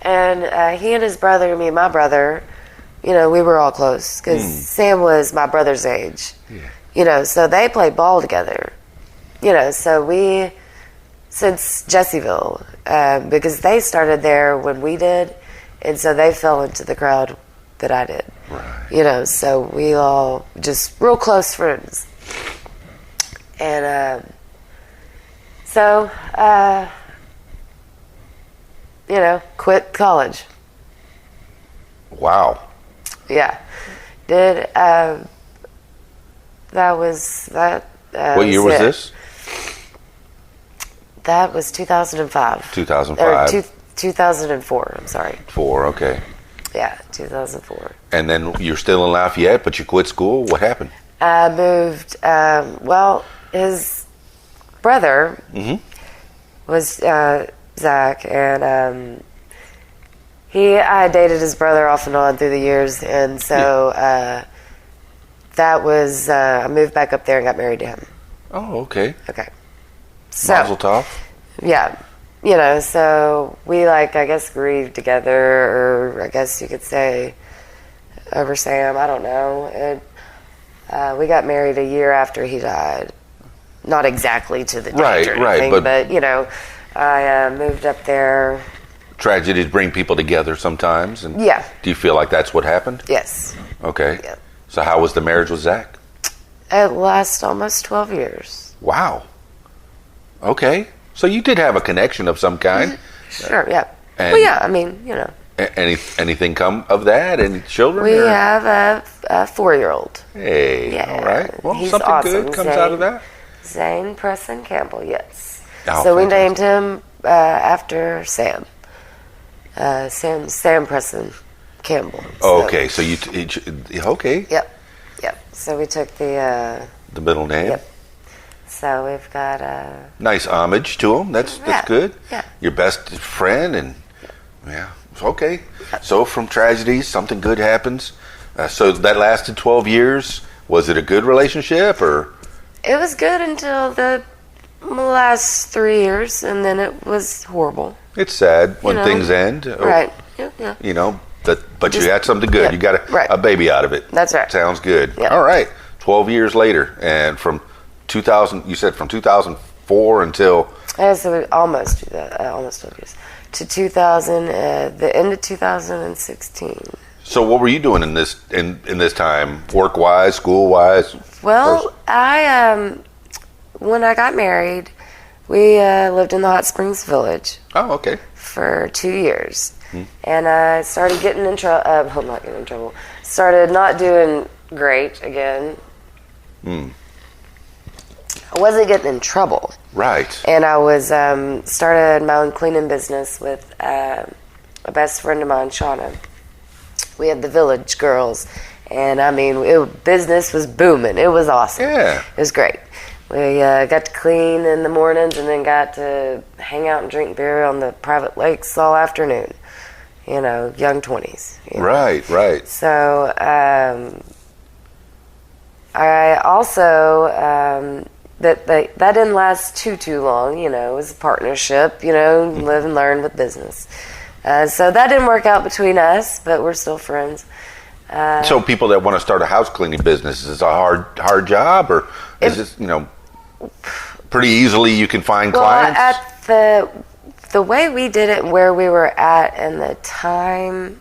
and he and his brother, me and my brother, we were all close because Sam was my brother's age. Yeah. So they played ball together. So we, since Jessieville, because they started there when we did, and so they fell into the crowd that I did. Right. So we all just real close friends. And so, quit college. Wow. Yeah. Did, that was, that. What year was this? That was 2005. 2005. Or 2004, I'm sorry. 4, okay. Yeah, 2004. And then you're still in Lafayette, but you quit school? What happened? I moved, his brother was Zach, and I dated his brother off and on through the years, and so that was, I moved back up there and got married to him. Oh, okay. Okay. So, Mazel tov. Yeah. So we, I guess, grieved together, or I guess you could say over Sam, I don't know. And we got married a year after he died. Not exactly to the date or anything, but I moved up there. Tragedies bring people together sometimes. And yeah. Do you feel like that's what happened? Yes. Okay. Yeah. So how was the marriage with Zach? It lasted almost 12 years. Wow. Okay. So you did have a connection of some kind. Sure, yeah. And I mean, anything come of that? Any children? We have a 4-year-old. Hey, yeah. All right. Well, he's something awesome. good comes out of that? Zane Preston Campbell, yes. Oh, so we fantastic. named him after Sam. Sam Preston Campbell. Oh, okay, so okay. Yep. So we took the middle name. Yep. So we've got nice homage to him. That's good. Yeah. Your best friend, and okay. So from tragedies, something good happens. So that lasted 12 years. Was it a good relationship, or? It was good until the last 3 years, and then it was horrible. It's sad when things end. Right. Yeah. But you had something good. You got a baby out of it. That's right. Sounds good. Yeah. All right. 12 years later, and from 2000, you said from 2004 until. So almost 12 years to 2000, the end of 2016. So what were you doing in this time, work wise, school wise? Well, when I got married, we lived in the Hot Springs Village. Oh, okay. For 2 years. And I started getting in trouble. Well, not getting in trouble. Started not doing great again. I wasn't getting in trouble. Right. And I was started my own cleaning business with a best friend of mine, Shauna. We had the Village Girls, and I mean, business was booming. It was awesome. Yeah. It was great. We got to clean in the mornings, and then got to hang out and drink beer on the private lakes all afternoon. Young 20s. Right. So I also that didn't last too long. It was a partnership. Live and learn with business. So that didn't work out between us, but we're still friends. So people that want to start a house cleaning business, is it a hard job, or is this pretty easily you can find clients? At the way we did it, where we were at in the time,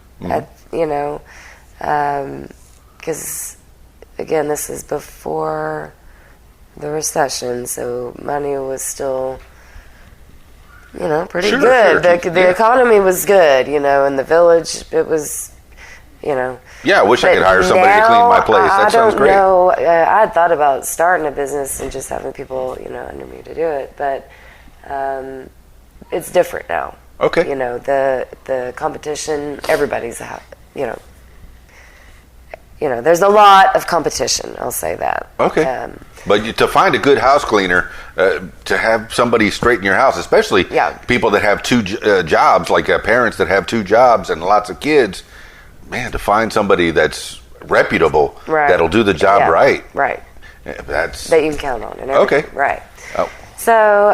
because again, this is before the recession, so money was still, pretty good. Sure. The economy was good, in the village, it was, Yeah, I wish I could hire somebody to clean my place. That sounds great. I don't know. I had thought about starting a business and just having people, under me to do it, but it's different now. Okay. The competition, everybody's, there's a lot of competition, I'll say that. Okay. But to find a good house cleaner, to have somebody straighten your house, especially people that have two jobs, like parents that have 2 jobs and lots of kids, man, to find somebody that's reputable, that'll do the job right. Right. That you can count on. And everything. Okay. Right. Oh. So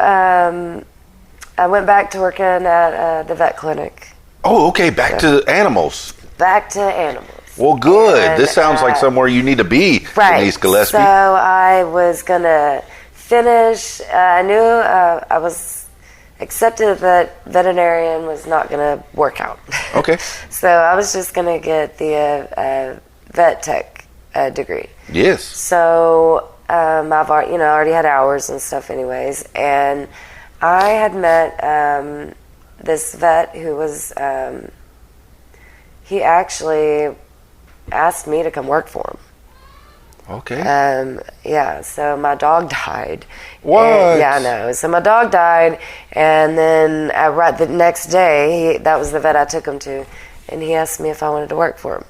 I went back to working at the vet clinic. Oh, okay. Back to animals. Back to animals. Well, good. And, this sounds like somewhere you need to be, Denise Gillespie. So I was going to finish. I knew I was accepted that veterinarian was not going to work out. Okay. So I was just going to get the vet tech degree. Yes. So I've already had hours and stuff anyways. And I had met this vet who was, he actually asked me to come work for him. Okay. So my dog died. What? And, yeah, I know. So my dog died, and then right the next day, that was the vet I took him to, and he asked me if I wanted to work for him.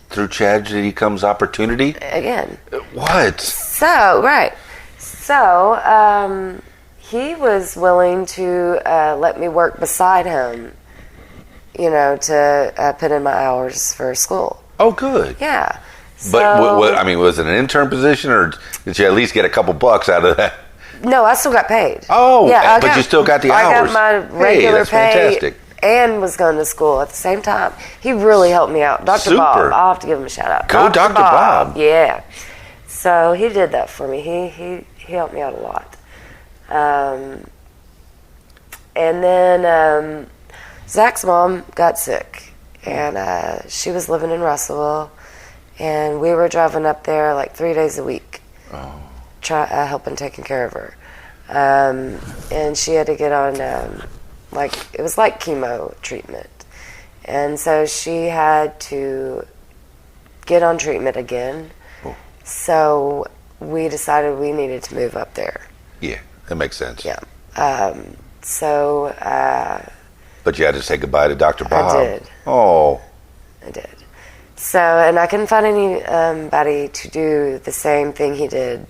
Through tragedy comes opportunity? Again. What? So, right. So, he was willing to let me work beside him, to put in my hours for school. Oh, good. Yeah. But was it an intern position, or did you at least get a couple bucks out of that? No, I still got paid. Oh, yeah, but you still got the hours. I got my regular that's pay fantastic. and was going to school at the same time. He really helped me out. Dr. Super. Bob, I'll have to give him a shout out. Go Dr. Bob. Yeah. So he did that for me. He helped me out a lot. And then Zach's mom got sick, and she was living in Russellville, and we were driving up there like 3 days a week, helping taking care of her. And she had to get on, it was like chemo treatment. And so she had to get on treatment again. Oh. So we decided we needed to move up there. Yeah, that makes sense. Yeah. But you had to say goodbye to Dr. Bob. I did. Oh. I did. So, and I couldn't find anybody to do the same thing he did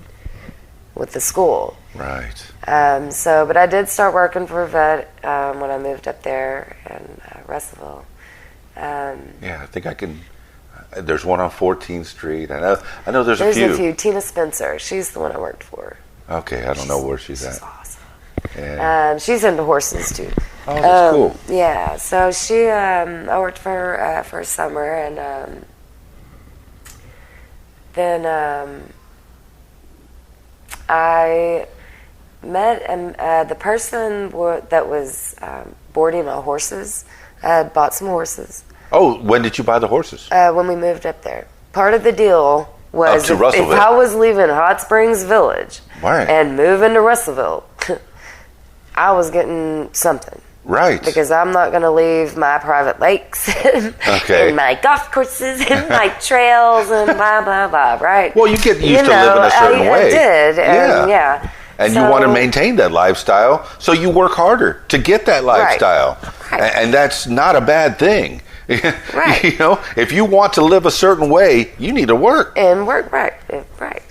with the school. Right. But I did start working for a vet when I moved up there in Russellville. I think I can. There's one on 14th Street. I know there's a few. There's a few. Tina Spencer. She's the one I worked for. Okay, I don't know where she's at. She's awesome. Yeah. She's into horses too. Oh, that's cool. Yeah, so she, I worked for her for a summer, and then I met the person that was boarding my horses. I had bought some horses. Oh, when did you buy the horses? When we moved up there. Part of the deal was if I was leaving Hot Springs Village and moving to Russellville, I was getting something. Right. Because I'm not going to leave my private lakes and my golf courses and my trails and blah, blah, blah, right? Well, you get used to living a certain way. I did. And, And you want to maintain that lifestyle, so you work harder to get that lifestyle. Right. And that's not a bad thing. Right. If you want to live a certain way, you need to work. And work right.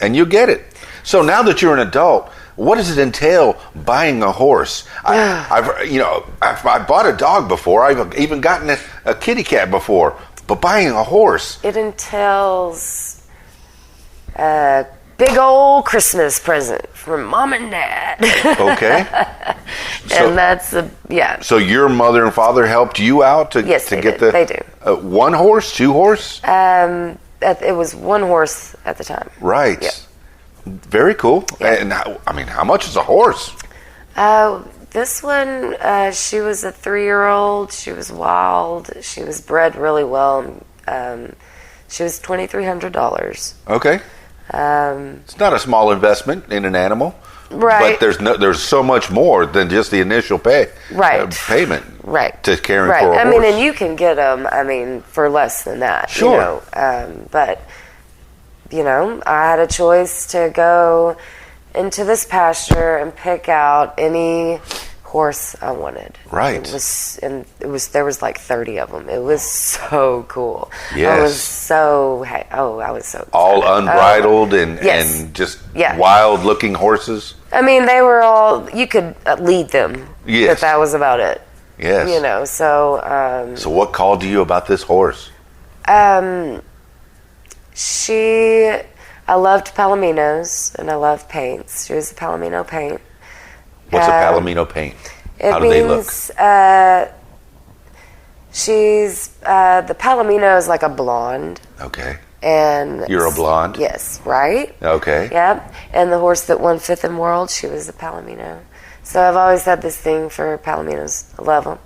And you get it. So now that you're an adult, what does it entail buying a horse? I've bought a dog before. I've even gotten a kitty cat before. But buying a horse, it entails a big old Christmas present from Mom and Dad. Okay. And that's So your mother and father helped you out to get they do. One horse, two horse? It was one horse at the time. Right. Yeah. Very cool. Yeah. And how much is a horse? This one, she was a 3-year-old. She was wild. She was bred really well. She was $2,300. Okay. It's not a small investment in an animal. Right. But there's so much more than just the initial payment. Right. To caring for a horse. And you can get them, for less than that. Sure. But I had a choice to go into this pasture and pick out any horse I wanted. Right. There was like 30 of them. It was so cool. Yes. I was so excited. All unbridled and just wild looking horses. They were all, you could lead them. Yes. But that was about it. Yes. So what called to you about this horse? I loved Palominos, and I loved paints. She was a Palomino paint. What's a Palomino paint? How do they look? She's the Palomino is like a blonde. Okay. And you're a blonde? Yes, right? Okay. Yep. And the horse that won 5th in world, she was a Palomino. So I've always had this thing for Palominos. I love them.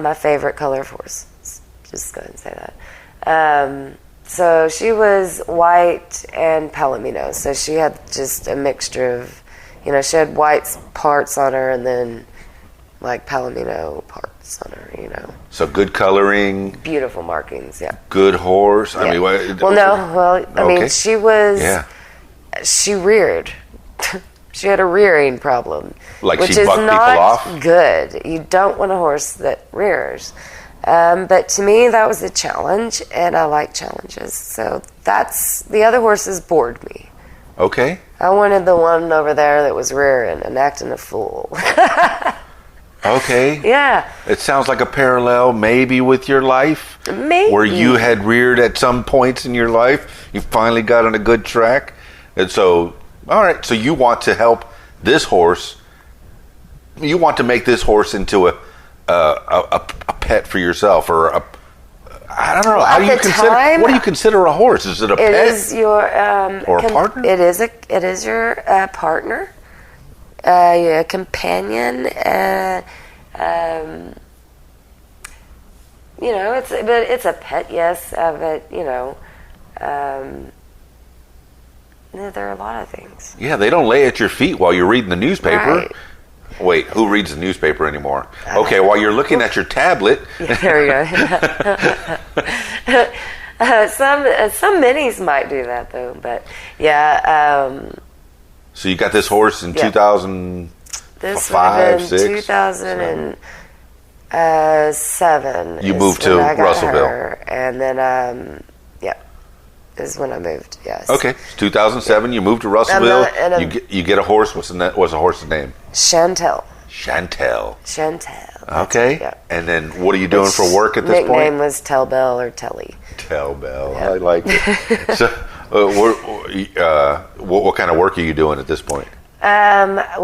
My favorite color of horse. Just go ahead and say that. So she was white and Palomino. So she had just a mixture of, she had white parts on her and then like Palomino parts on her, So good coloring. Beautiful markings, yeah. Good horse. I mean, I mean, she was, she reared. She had a rearing problem. Like which she is bucked people not off? Good. You don't want a horse that rears. But to me, that was a challenge, and I like challenges. So the other horses bored me. Okay. I wanted the one over there that was rearing and acting a fool. Okay. Yeah. It sounds like a parallel maybe with your life. Maybe. Where you had reared at some points in your life. You finally got on a good track. And so, all right, so you want to help this horse. You want to make this horse into a pet for yourself, or I don't know. Well, how do you consider? What do you consider a horse? Is it a pet? It is your or a partner? It is your partner, a companion. It's a pet, yes. But there are a lot of things. Yeah, they don't lay at your feet while you're reading the newspaper. Right. Wait, who reads the newspaper anymore? Okay, while you're looking at your tablet. Yeah, there we go. Some minis might do that though, but yeah. So you got this horse in 2005, this would have been 6, 2007. You moved to Russellville, and then is when I moved. Yes. Okay, 2007. You moved to Russellville. You get a horse. What's the horse's name? Chantel. Okay. Yeah. And then what are you doing for work at this point? Nickname was Tellbell or Telly. Tellbell. Yeah. I like it. So, what kind of work are you doing at this point? At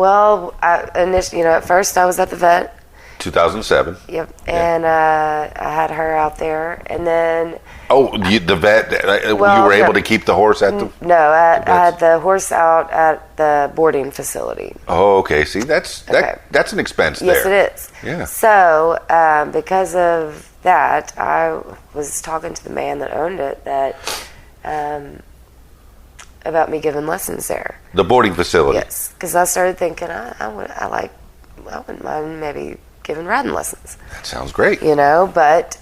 first I was at the vet. 2007. Yep. Yeah. And I had her out there, and then. Oh, the vet. You were able to keep the horse at the. No, I had the horse out at the boarding facility. Oh, okay. See, that's an expense there. Yes, it is. Yeah. So because of that, I was talking to the man that owned it about me giving lessons there. The boarding facility. Yes, because I started thinking I wouldn't mind maybe giving riding lessons. That sounds great. But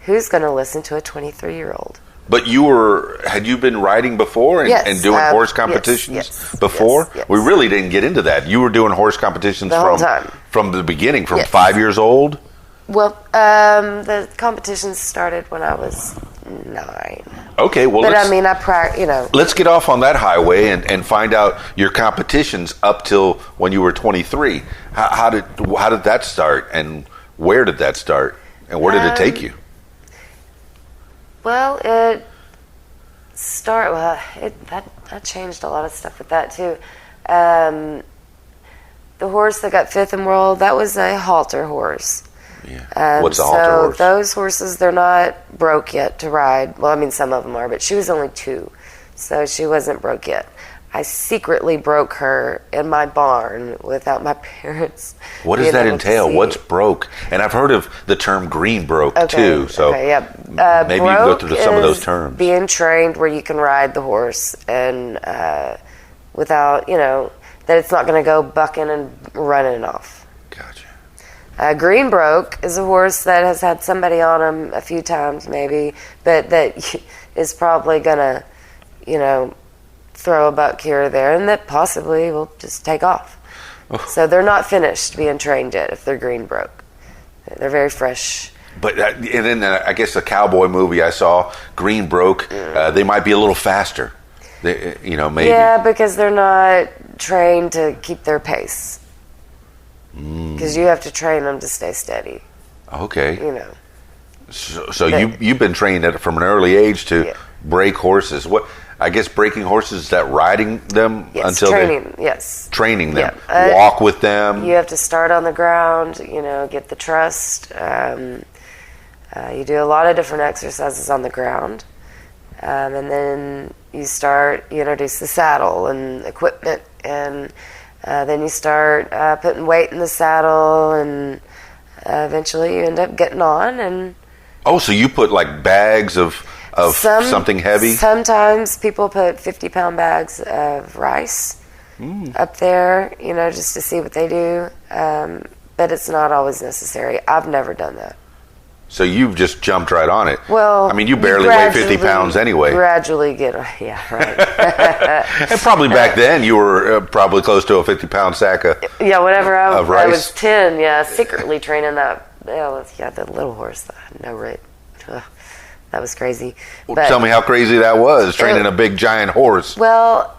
who's going to listen to a 23-year-old? But had you been riding before and doing horse competitions before? Yes. We really didn't get into that. You were doing horse competitions the whole time. From the beginning, from 5 years old? Well, the competitions started when I was 9. Okay, well, let's get off on that highway and find out your competitions up till when you were 23. How did that start, and where did that start, and where did it take you? Well, that changed a lot of stuff with that too. The horse that got 5th in world, that was a halter horse. Yeah. What's a halter horse? So those horses, they're not broke yet to ride. Well, I mean, some of them are, but she was only 2, so she wasn't broke yet. I secretly broke her in my barn without my parents. What does that entail? What's broke? And I've heard of the term green broke too. So maybe you can go through some of those terms. Being trained where you can ride the horse and without, that it's not going to go bucking and running off. Gotcha. Green broke is a horse that has had somebody on him a few times maybe, but that is probably going to, throw a buck here or there, and that possibly will just take off. Oh. So they're not finished being trained yet if they're green broke. They're very fresh. But and then I guess the cowboy movie I saw, green broke, they might be a little faster. Maybe. Yeah, because they're not trained to keep their pace. Because you have to train them to stay steady. Okay. So you've been trained from an early age to break horses. What I guess breaking horses, is that riding them Yes, until training. Yes. training them, Yeah. walk with them. You have to start on the ground, get the trust. You do a lot of different exercises on the ground. And then you introduce the saddle and equipment, and then you start putting weight in the saddle, and eventually you end up getting on. And Oh, so you put like bags of something heavy? Sometimes people put 50-pound bags of rice up there, just to see what they do. But it's not always necessary. I've never done that. So you've just jumped right on it. Well, I mean, you barely weigh 50 pounds anyway. Gradually yeah, right. And probably back then you were probably close to a 50-pound sack of Whenever I rice. was 10, secretly training that, the little horse. No rate. That was crazy. Well, But, tell me how crazy that was, training a big giant horse. well,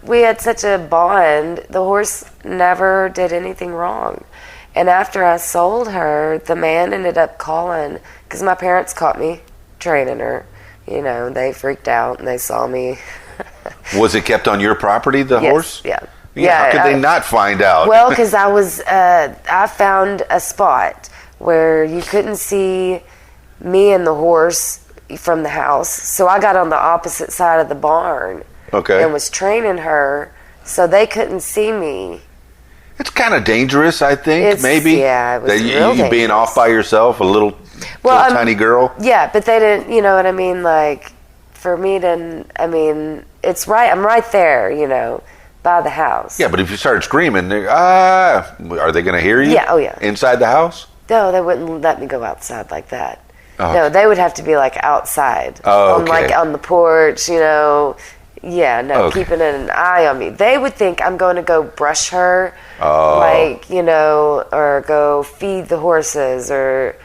we had such a bond. The horse never did anything wrong. And after I sold her, the man ended up calling, because my parents caught me training her. They freaked out and they saw me. Was it kept on your property, the horse? Yeah. How could they not find out? Well, because I found a spot where you couldn't see me and the horse from the house. So I got on the opposite side of the barn. Okay. And was training her, so they couldn't see me. It's kind of dangerous, I think, maybe. Yeah, it was that real you being dangerous. off by yourself, a little tiny girl. Yeah, but they didn't, you know what I mean? Like, for me it's right, I'm right there, by the house. Yeah, but if you started screaming, are they going to hear you? Yeah, oh yeah. Inside the house? No, they wouldn't let me go outside like that. Oh. No, they would have to be like outside. Oh, okay. On the porch, Yeah, no, Okay. keeping an eye on me. They would think I'm going to go brush her, Oh. or go feed the horses or,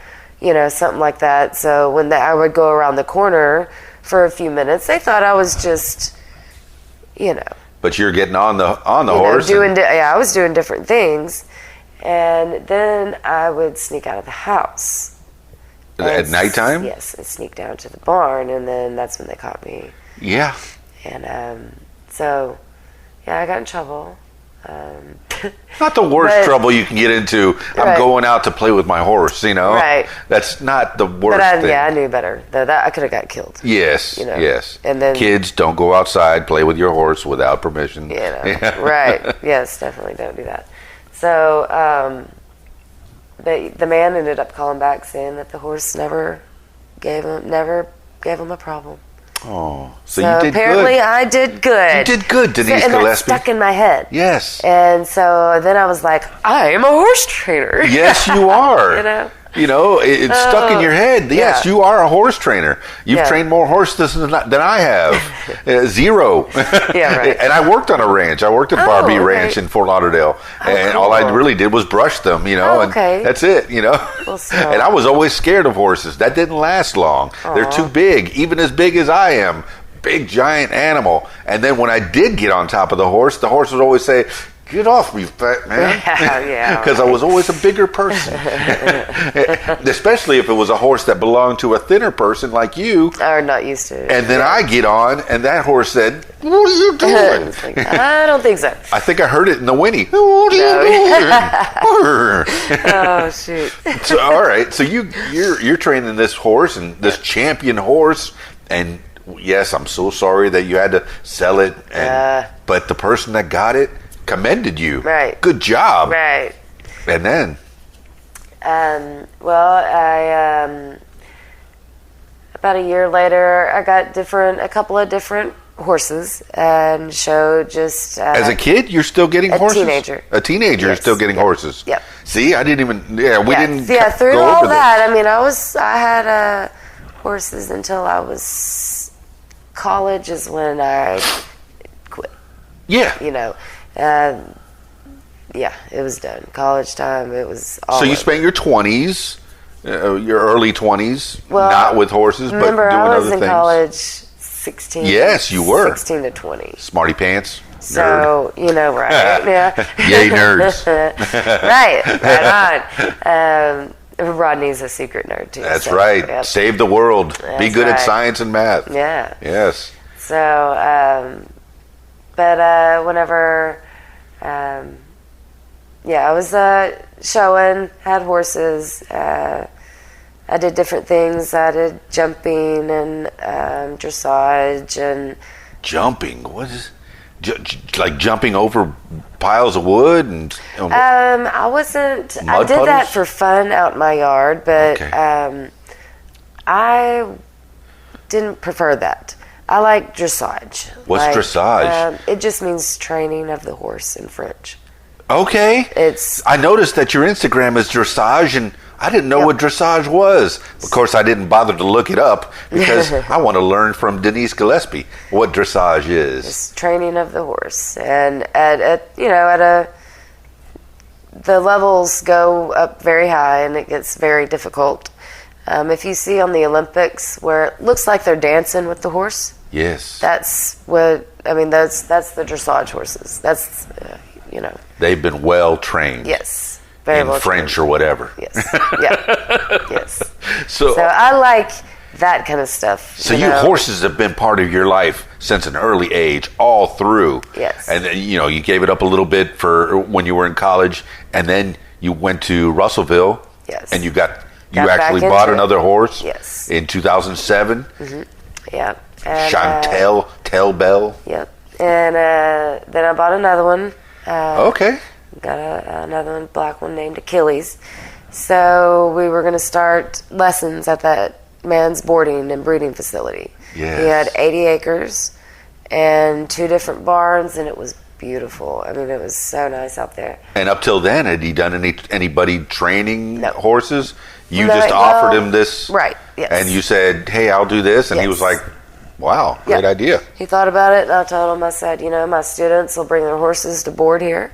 something like that. So when I would go around the corner for a few minutes, they thought I was just, But you're getting on the horse. I was doing different things. And then I would sneak out of the house. At nighttime? Yes, and sneak down to the barn, and then that's when they caught me. Yeah. And so, I got in trouble. Not the worst But- trouble you can get into. I'm Right. going out to play with my horse, Right. That's not the worst But thing. I knew better. That I could have got killed. Yes, yes. And then Kids, don't go outside, play with your horse without permission. Right. Yes, definitely don't do that. So, but the man ended up calling back saying that the horse never gave him a problem. Oh, so So you did apparently good. I did good. You did good, Denise and that Gillespie. stuck in my head. Yes. And so then I was like, I am a horse trainer. Yes, you are. It's stuck in your head. Yes, yeah. you are a horse trainer. You've Yeah. trained more horses than I have. Zero. Yeah, right. And I worked on a ranch. I worked at Barbie okay. Ranch in Fort Lauderdale. And all I cool. really did was brush them, okay. and that's it, Well, so- And I was always scared of horses. That didn't last long. They're too big, even as big as I am. Big, giant animal. And then when I did get on top of the horse would always say, "Get off me, fat man." Yeah, Because I was always a bigger person. Especially if it was a horse that belonged to a thinner person like you. Or not used to it. And then I get on, and that horse said, "What are you doing?" It's like, I don't think so. I think I heard it in the whinny. "What are you doing?" Oh, shoot. So, all right. So you're training this horse and this champion horse, and yes, I'm so sorry that you had to sell it. But the person that got it commended you. Right. Good job. Right. And then about a year later, I got a couple of different horses and showed just... as a kid, you're still getting a horses? teenager. A teenager is Yes. still getting Yep. horses. Yep. See, I didn't even... Yeah, we didn't through go all over that, I had horses until I was... College is when I quit. Yeah. It was done. College time, it was all So you over. spent your 20s, your early 20s, Well, not with horses, but doing Remember, I was other in things. college 16. Yes, you were. 16 to 20. Smarty pants. So, right? Yeah. Yay, nerds. right on. Rodney's a secret nerd, too. That's so, right. yep. Save the world. Be That's good at right. science and math. Yeah. Yes. So, but whenever, I was showing, had horses. I did different things. I did jumping and dressage and Jumping? What is like jumping over piles of wood and I wasn't. I Mud did that puddles? for fun out in my yard, but Okay. I didn't prefer that. I like dressage. What's dressage? It just means training of the horse in French. Okay. It's I noticed that your Instagram is dressage, and I didn't know Yep. what dressage was. Of course, I didn't bother to look it up because I want to learn from Denise Gillespie what dressage is. it's training of the horse, and the levels go up very high, and it gets very difficult. If you see on the Olympics where it looks like they're dancing with the horse, Yes. that's what I mean. That's the dressage horses. That's They've been well trained. yes, very in well French trained. or whatever. Yes, yeah, yes. So, So I like that kind of stuff. horses have been part of your life since an early age, all through. Yes. And then, you gave it up a little bit for when you were in college, and then you went to Russellville. Yes. And you Got actually back bought into it. another horse. Yes. In 2007. Yeah. And, Chantel Tell Bell. Yep. And then I bought another one. Okay. Got another one, black one named Achilles. So we were going to start lessons at that man's boarding and breeding facility. Yes. He had 80 acres and 2 different barns, and it was beautiful. I mean, it was so nice out there. And up till then, had he done anybody training No. horses? You No, just no. offered him this, Right, yes. And you said, "Hey, I'll do this," and he was Yes. like, "Wow, great Yeah. idea." He thought about it, and I told him, I said, my students will bring their horses to board here.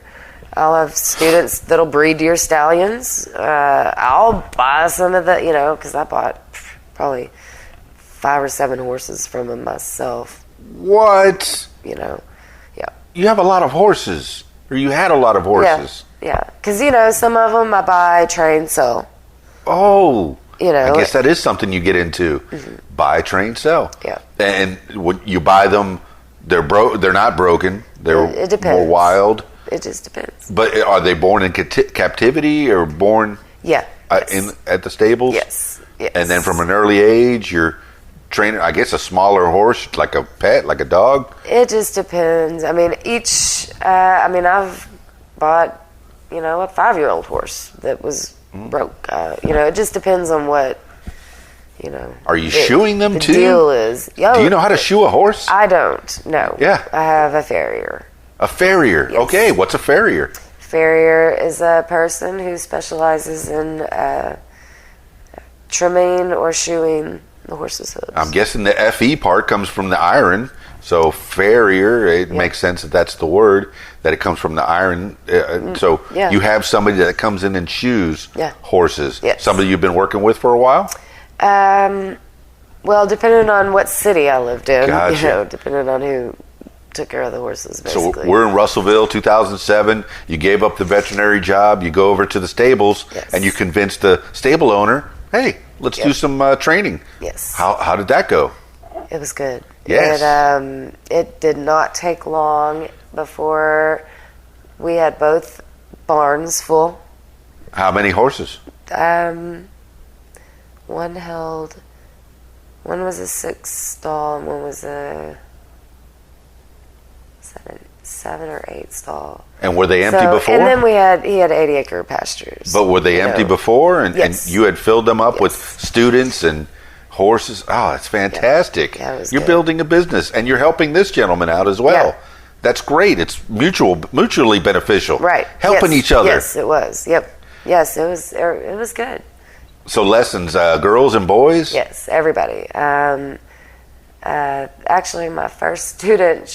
I'll have students that'll breed your stallions. I'll buy some of the, because I bought probably 5 or 7 horses from him myself, What? Yeah. You have a lot of horses, or you had a lot of horses. Yeah. Because, some of them I buy, train, sell. Oh, I I guess that is something you get into. Buy, train, sell. Yeah. And when you buy them, they're not broken. They're It depends. more wild. It just depends. But are they born in captivity or born Yeah. at the stables? Yes. Yes. And then from an early age, you're training, I guess, a smaller horse, like a pet, like a dog? It just depends. I mean, I've bought, a 5-year-old horse that was broke. It just depends on what, Are you shoeing them the too? deal is. Do you know how to shoe a horse? I don't, no. Yeah. I have a farrier. A farrier. Yes. Okay, what's a farrier? Farrier is a person who specializes in trimming or shoeing the horse's hooves. I'm guessing the FE part comes from the iron. So farrier, it makes sense that that's the word, that it comes from the iron. So yeah. you have somebody that comes in and shoes Yeah. horses. Yes. Somebody you've been working with for a while? Well, depending on what city I lived in, Gotcha. depending on who took care of the horses, So basically. we're in Russellville, 2007. You gave up the veterinary job. You go over to the stables, Yes. and you convince the stable owner, "Hey, let's do some training." Yes. How did that go? It was good. Yes. It did not take long before we had both barns full. How many horses? One was a 6 stall and one was a 7 or 8 stall. And were they empty So- before? And then he had 80-acre pastures. But were they empty before? And Yes. you had filled them up with Yes. students and horses? Oh, it's fantastic. Yeah, it was You're good. building a business, and you're helping this gentleman out as well. Yeah. That's great. It's mutually beneficial. Right. Helping Yes. each other. Yes, it was. Yep. Yes, it was good. So lessons, girls and boys? Yes, everybody. Actually, my first student,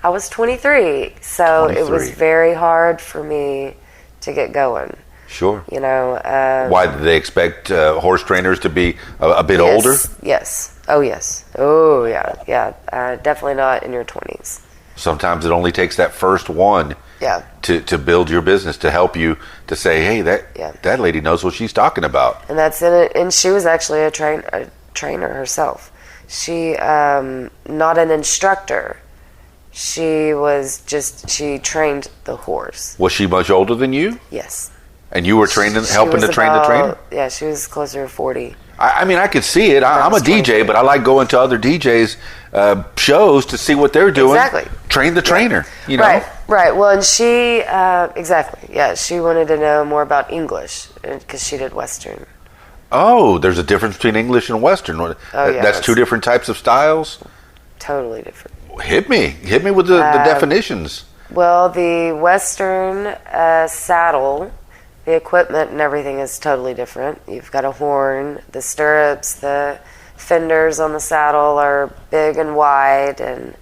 I was 23, so it was 23. very hard for me to get going. Sure. Why Why did they expect horse trainers to be a bit older? Yes. Oh, yes. Oh, yeah. Yeah. Definitely not in your 20s. Sometimes it only takes that first one Yeah. to build your business, to help you to say, hey, Yeah. that lady knows what she's talking about. And that's in it. And she was actually a trainer herself. She not an instructor. She trained the horse. Was she much older than you? Yes. And you were helping to train the trainer? Yeah, she was closer to 40. I mean, I could see it. I'm a DJ, but I like going to other DJs' shows to see what they're doing. Exactly. Train the trainer, you know? Right. Well, and she, exactly, yeah, she wanted to know more about English because she did Western. Oh, there's a difference between English and Western. Oh, yeah. That's two different types of styles? Totally different. Hit me with the definitions. Well, the Western saddle, the equipment and everything is totally different. You've got a horn, the stirrups, the fenders on the saddle are big and wide, and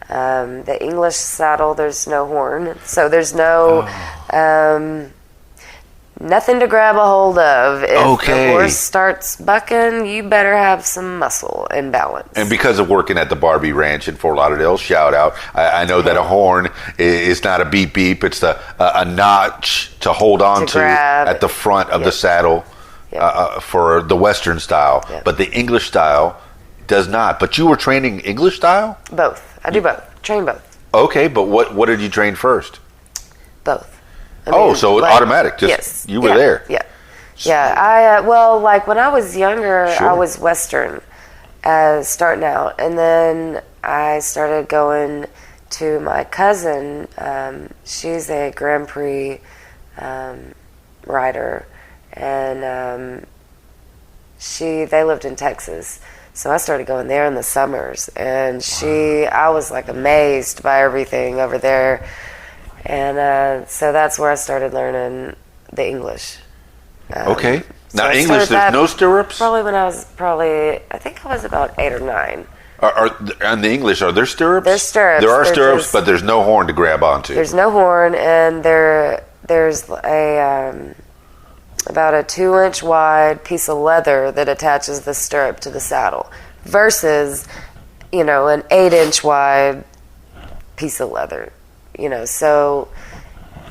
the English saddle, there's no horn, so there's no nothing to grab a hold of. If the horse starts bucking, you better have some muscle and balance. And because of working at the Barbie Ranch in Fort Lauderdale, shout out, I know that a horn is not a beep beep, it's a notch to hold on to at the front of the saddle for the Western style. But the English style does not. But you were training English style? Both. I do both. Train both. Okay, but what did you train first? Both. I mean, so automatic. Just you were there. Yeah. I like when I was younger, I was Western, starting out, and then I started going to my cousin. She's a Grand Prix rider, and they lived in Texas. So I started going there in the summers, and I was like amazed by everything over there. And so that's where I started learning the English. Okay. Now, English, there's no stirrups? Probably when I think I was about 8 or 9. On the English, are there stirrups? There's stirrups. There are stirrups, but there's no horn to grab onto. There's no horn, and there's about a 2-inch wide piece of leather that attaches the stirrup to the saddle versus, an 8-inch wide piece of leather. So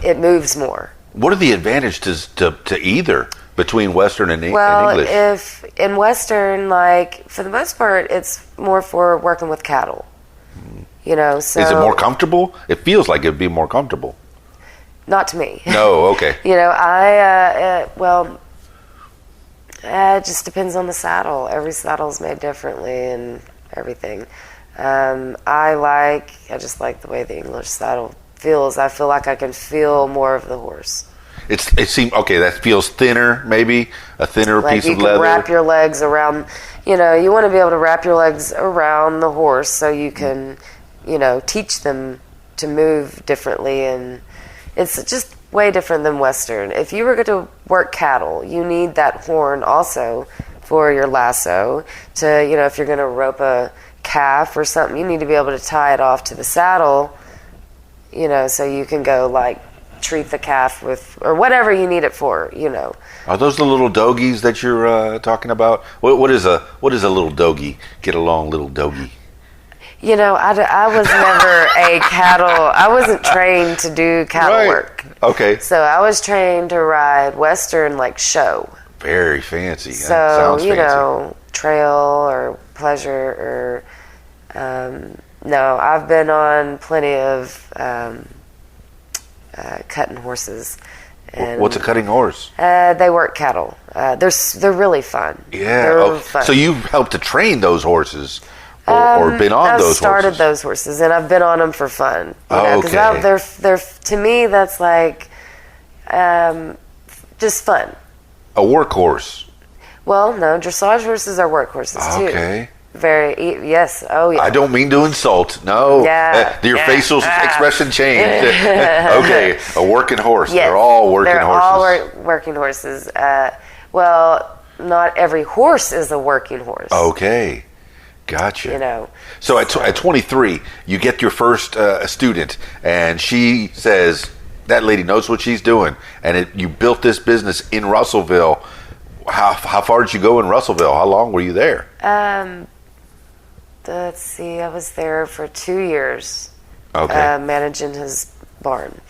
it moves more. What are the advantages to either between Western and English? Well, if in Western, for the most part, it's more for working with cattle. So is it more comfortable? It feels like it'd be more comfortable. Not to me. No, okay. It just depends on the saddle. Every saddle's made differently and everything. I just like the way the English saddle feels. I feel like I can feel more of the horse. It seems that feels thinner, maybe a thinner piece of leather. You can wrap your legs around. You want to be able to wrap your legs around the horse so you can, teach them to move differently, and it's just way different than Western. If you were going to work cattle, you need that horn also for your lasso to, if you're going to rope a calf or something, you need to be able to tie it off to the saddle, so you can go treat the calf with, or whatever you need it for, Are those the little dogies that you're talking about? What is a little dogie? Get along, little dogie. I was never a cattle. I wasn't trained to do cattle work. Okay. So I was trained to ride Western show. Very fancy. So Sounds fancy. Trail or pleasure or no. I've been on plenty of cutting horses. And, what's a cutting horse? They work cattle. They're really fun. Yeah. They're fun. So you've helped to train those horses. Or been on those horses? I've started those horses, and I've been on them for fun. Because they're to me, that's just fun. A workhorse. Well, no, dressage horses are workhorses too. Okay. Yes. Oh, yeah. I don't mean to insult. No. Yeah. Your facial expression changed. Okay. A working horse. Yes. They're all working horses. horses. They're all working horses. Well, not every horse is a working horse. Okay. Gotcha. So at 23, you get your first student, and she says, that lady knows what she's doing, and you built this business in Russellville. How far did you go in Russellville? How long were you there? Let's see, I was there for 2 years. Okay. Managing his barn.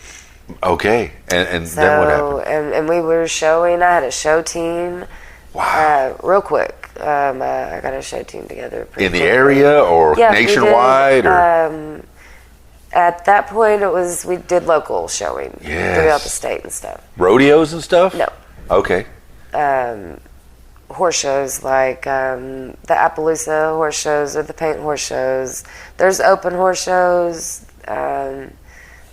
Okay, and then what happened? And we were showing. I had a show team. Wow. Real quick. I got a show team together. pretty In the quickly. area or Yeah, we did, nationwide? Or At that point, we did local showing Yes. throughout the state and stuff. rodeos and stuff? No. Okay. Horse shows like the Appaloosa horse shows or the paint horse shows. There's open horse shows.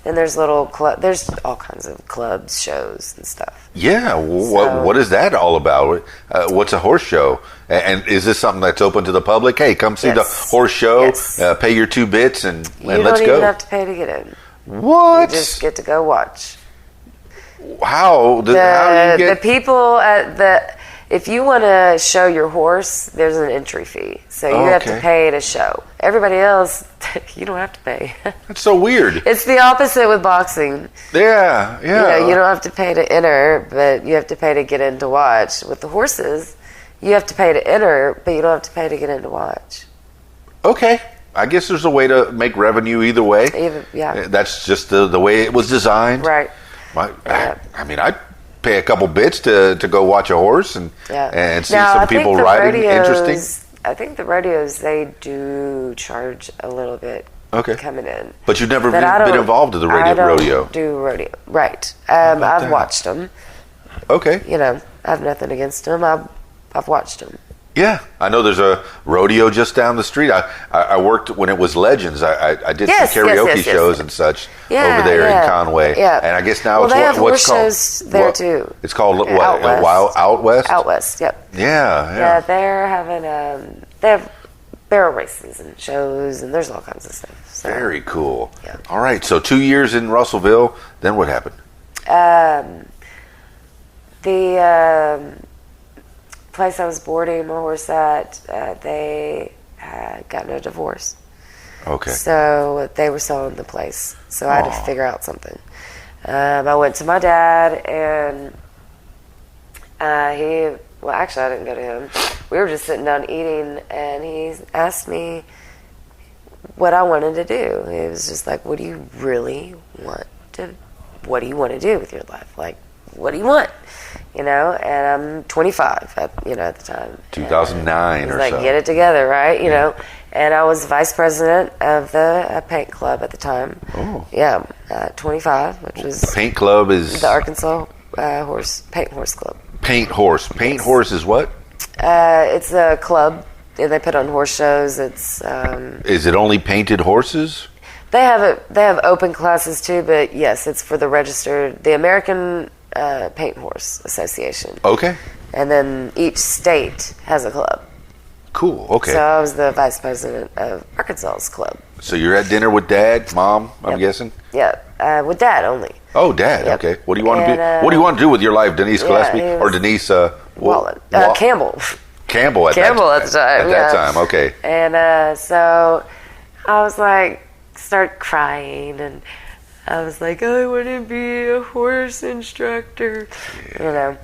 Then there's there's all kinds of clubs, shows, and stuff. Yeah. What is that all about? What's a horse show? And is this something that's open to the public? Hey, come see the Yes. horse show. Yes. Pay your 2 bits and You let's don't go. even have to pay to get in. What? You just get to go watch. How do you The get? people at if you want to show your horse, there's an entry fee. So you have to Okay. pay to show. Everybody else, you don't have to pay. That's so weird. It's the opposite with boxing. Yeah. You know, you don't have to pay to enter, but you have to pay to get in to watch. With the horses, you have to pay to enter, but you don't have to pay to get in to watch. Okay. I guess there's a way to make revenue either way. Yeah. That's just the way it was designed. Right. I mean, I'd pay a couple bits to go watch a horse and see Now, some I think people the riding rodeos- interesting. I think the rodeos, they do charge a little bit Okay. coming in. But you've never But I been don't- involved in the I don't rodeo. do rodeo. Right. about I've that? watched them. Okay. You know, I have nothing against them. I've watched them. Yeah. I know there's a rodeo just down the street. I worked when it was Legends. I did Yes, some yes, karaoke yes, yes. shows and such Yeah, over there yeah, in Conway. yeah. And I guess now Well, it's they have what's horse called shows there, too. It's called what? Out West. Out West? Out west. Yep. Yeah. Yeah, they're having they have barrel races and shows, and there's all kinds of stuff. So, Very cool. Yeah. All right. So 2 years in Russellville. Then what happened? The place I was boarding my horse at, they got in a divorce. Okay. So they were selling the place. So I had to figure out something. I went to my dad, and well, actually, I didn't go to him. We were just sitting down eating, and he asked me what I wanted to do. He was just like, what do you want to do with your life? Like, what do you want? You know, and I'm 25 at the time. 2009 He's or like, so. get it together, right? You know, and I was vice president of the paint club at the time. Oh. Yeah, 25, which was Paint club is the Arkansas Paint Horse Club. paint horse. Paint horse is what? It's a club. They put on horse shows. It's Is it only painted horses? they have open classes too, but yes, it's for the American Paint Horse Association. Okay. And then each state has a club. Cool. Okay. So I was the vice president of Arkansas's club. So you're at dinner with Dad, Mom, I'm Yep. guessing? Yeah, with Dad only. Oh, Dad. Yep. Okay. What do you want to And, do? What do you want to do with your life, Denise Gillespie he or was- Denise Wallace. Campbell. Campbell at Campbell that, at the time, At that yeah. time. Okay. And so I was like, start crying, and I was like, I want to be a horse instructor, you know,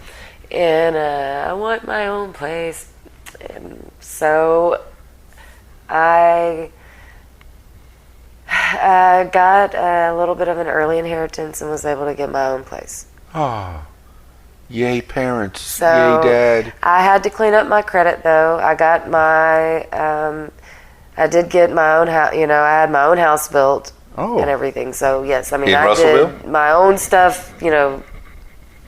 and I want my own place. And so I got a little bit of an early inheritance and was able to get my own place. Oh. Yay, parents. So Yay, Dad. I had to clean up my credit, though. I got my, I did get my own house. You know, I had my own house built and everything. So yes, I mean, In I Russellville? did my own stuff. You know,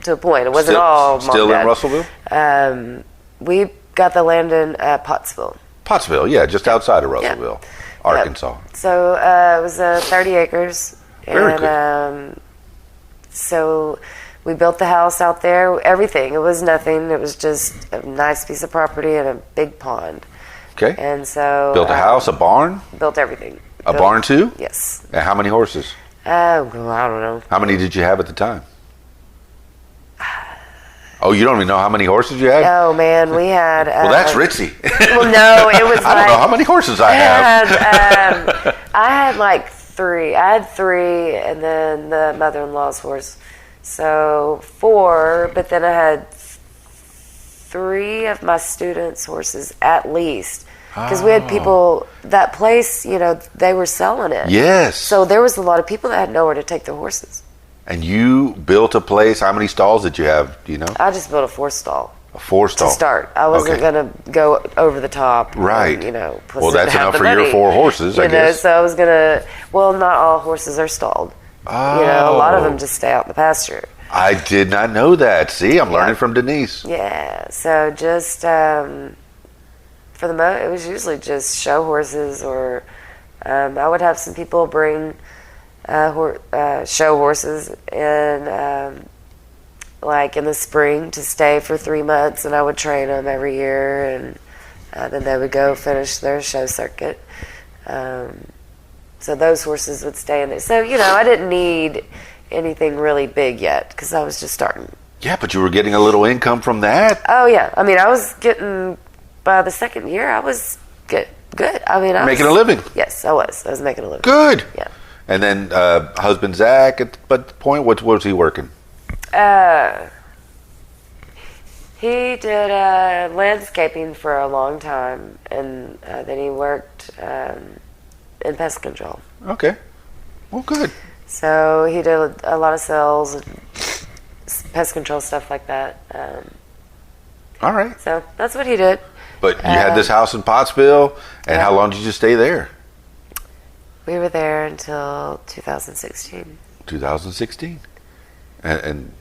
to a point. It wasn't all mom still and in dad. Russellville? We got the land in Pottsville. Pottsville, yeah, just outside of Russellville, Arkansas. So it was 30 acres. Very and so we built the house out there, everything. It was nothing. It was just a nice piece of property and a big pond. Okay. And so Built a house, a barn, built everything. a barn too? Yes. And how many horses? I don't know. How many did you have at the time? Oh, you don't even know how many horses you had? Oh man, we had. Well, that's ritzy. Well, no, it was. I don't know how many horses I have. I had like 3. I had 3, and then the mother-in-law's horse. So 4, but then I had 3 of my students' horses at least. Because we had people, that place, you know, they were selling it. Yes. So there was a lot of people that had nowhere to take their horses. And you built a place. How many stalls did you have? Do you know? I just built a 4 stall. A 4-stall to start. I wasn't Okay. going to go over the top. Right. And, plus Well, that's have enough the for your money. 4 horses, I guess. So I was going to. Well, not all horses are stalled. Oh. A lot of them just stay out in the pasture. I did not know that. See, I'm learning from Denise. Yeah. So just for it was usually just show horses, or I would have some people bring show horses in, like in the spring, to stay for 3 months, and I would train them every year, and then they would go finish their show circuit. So those horses would stay in there. So I didn't need anything really big yet because I was just starting. Yeah, but you were getting a little income from that. Oh yeah, I mean I was getting, by the second year I was good. I mean Making a living. Yes, I was making a living. Good. Yeah. And then husband Zach, but the point, what was he working? He did landscaping for a long time, and then he worked in pest control. Okay. Well, good. So he did a lot of sales and pest control stuff like that. All right. So that's what he did. But you had this house in Pottsville, and how long did you stay there? We were there until 2016. 2016. And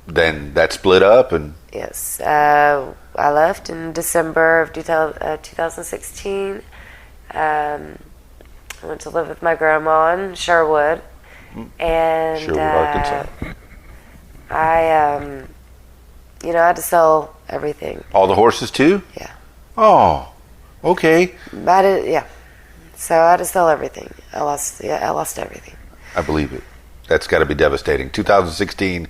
then that split up, and Yes. I left in December of 2016. I went to live with my grandma in Sherwood. And Sherwood, Arkansas. I had to sell everything. All the horses too? Yeah. Oh, okay. Yeah. So I had to sell everything. I lost everything. I believe it. That's got to be devastating. 2016,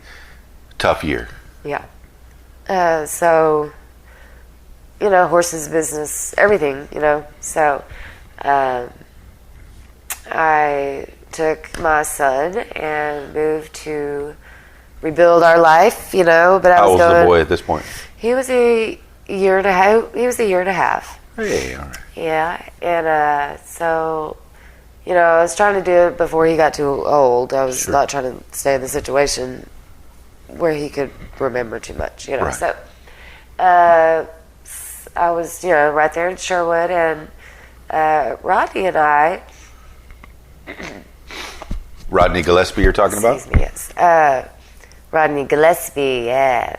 tough year. Yeah. So, horses, business, everything, So, I took my son and moved to rebuild our life, but I How was old was the boy at this point? He was a year and a half. Hey, all right. Yeah, and so, I was trying to do it before he got too old. I was not trying to stay in the situation where he could remember too much, Right. So, I was, right there in Sherwood, and Rodney and I. Rodney Gillespie you're talking about? Excuse me, yes. Rodney Gillespie, yeah.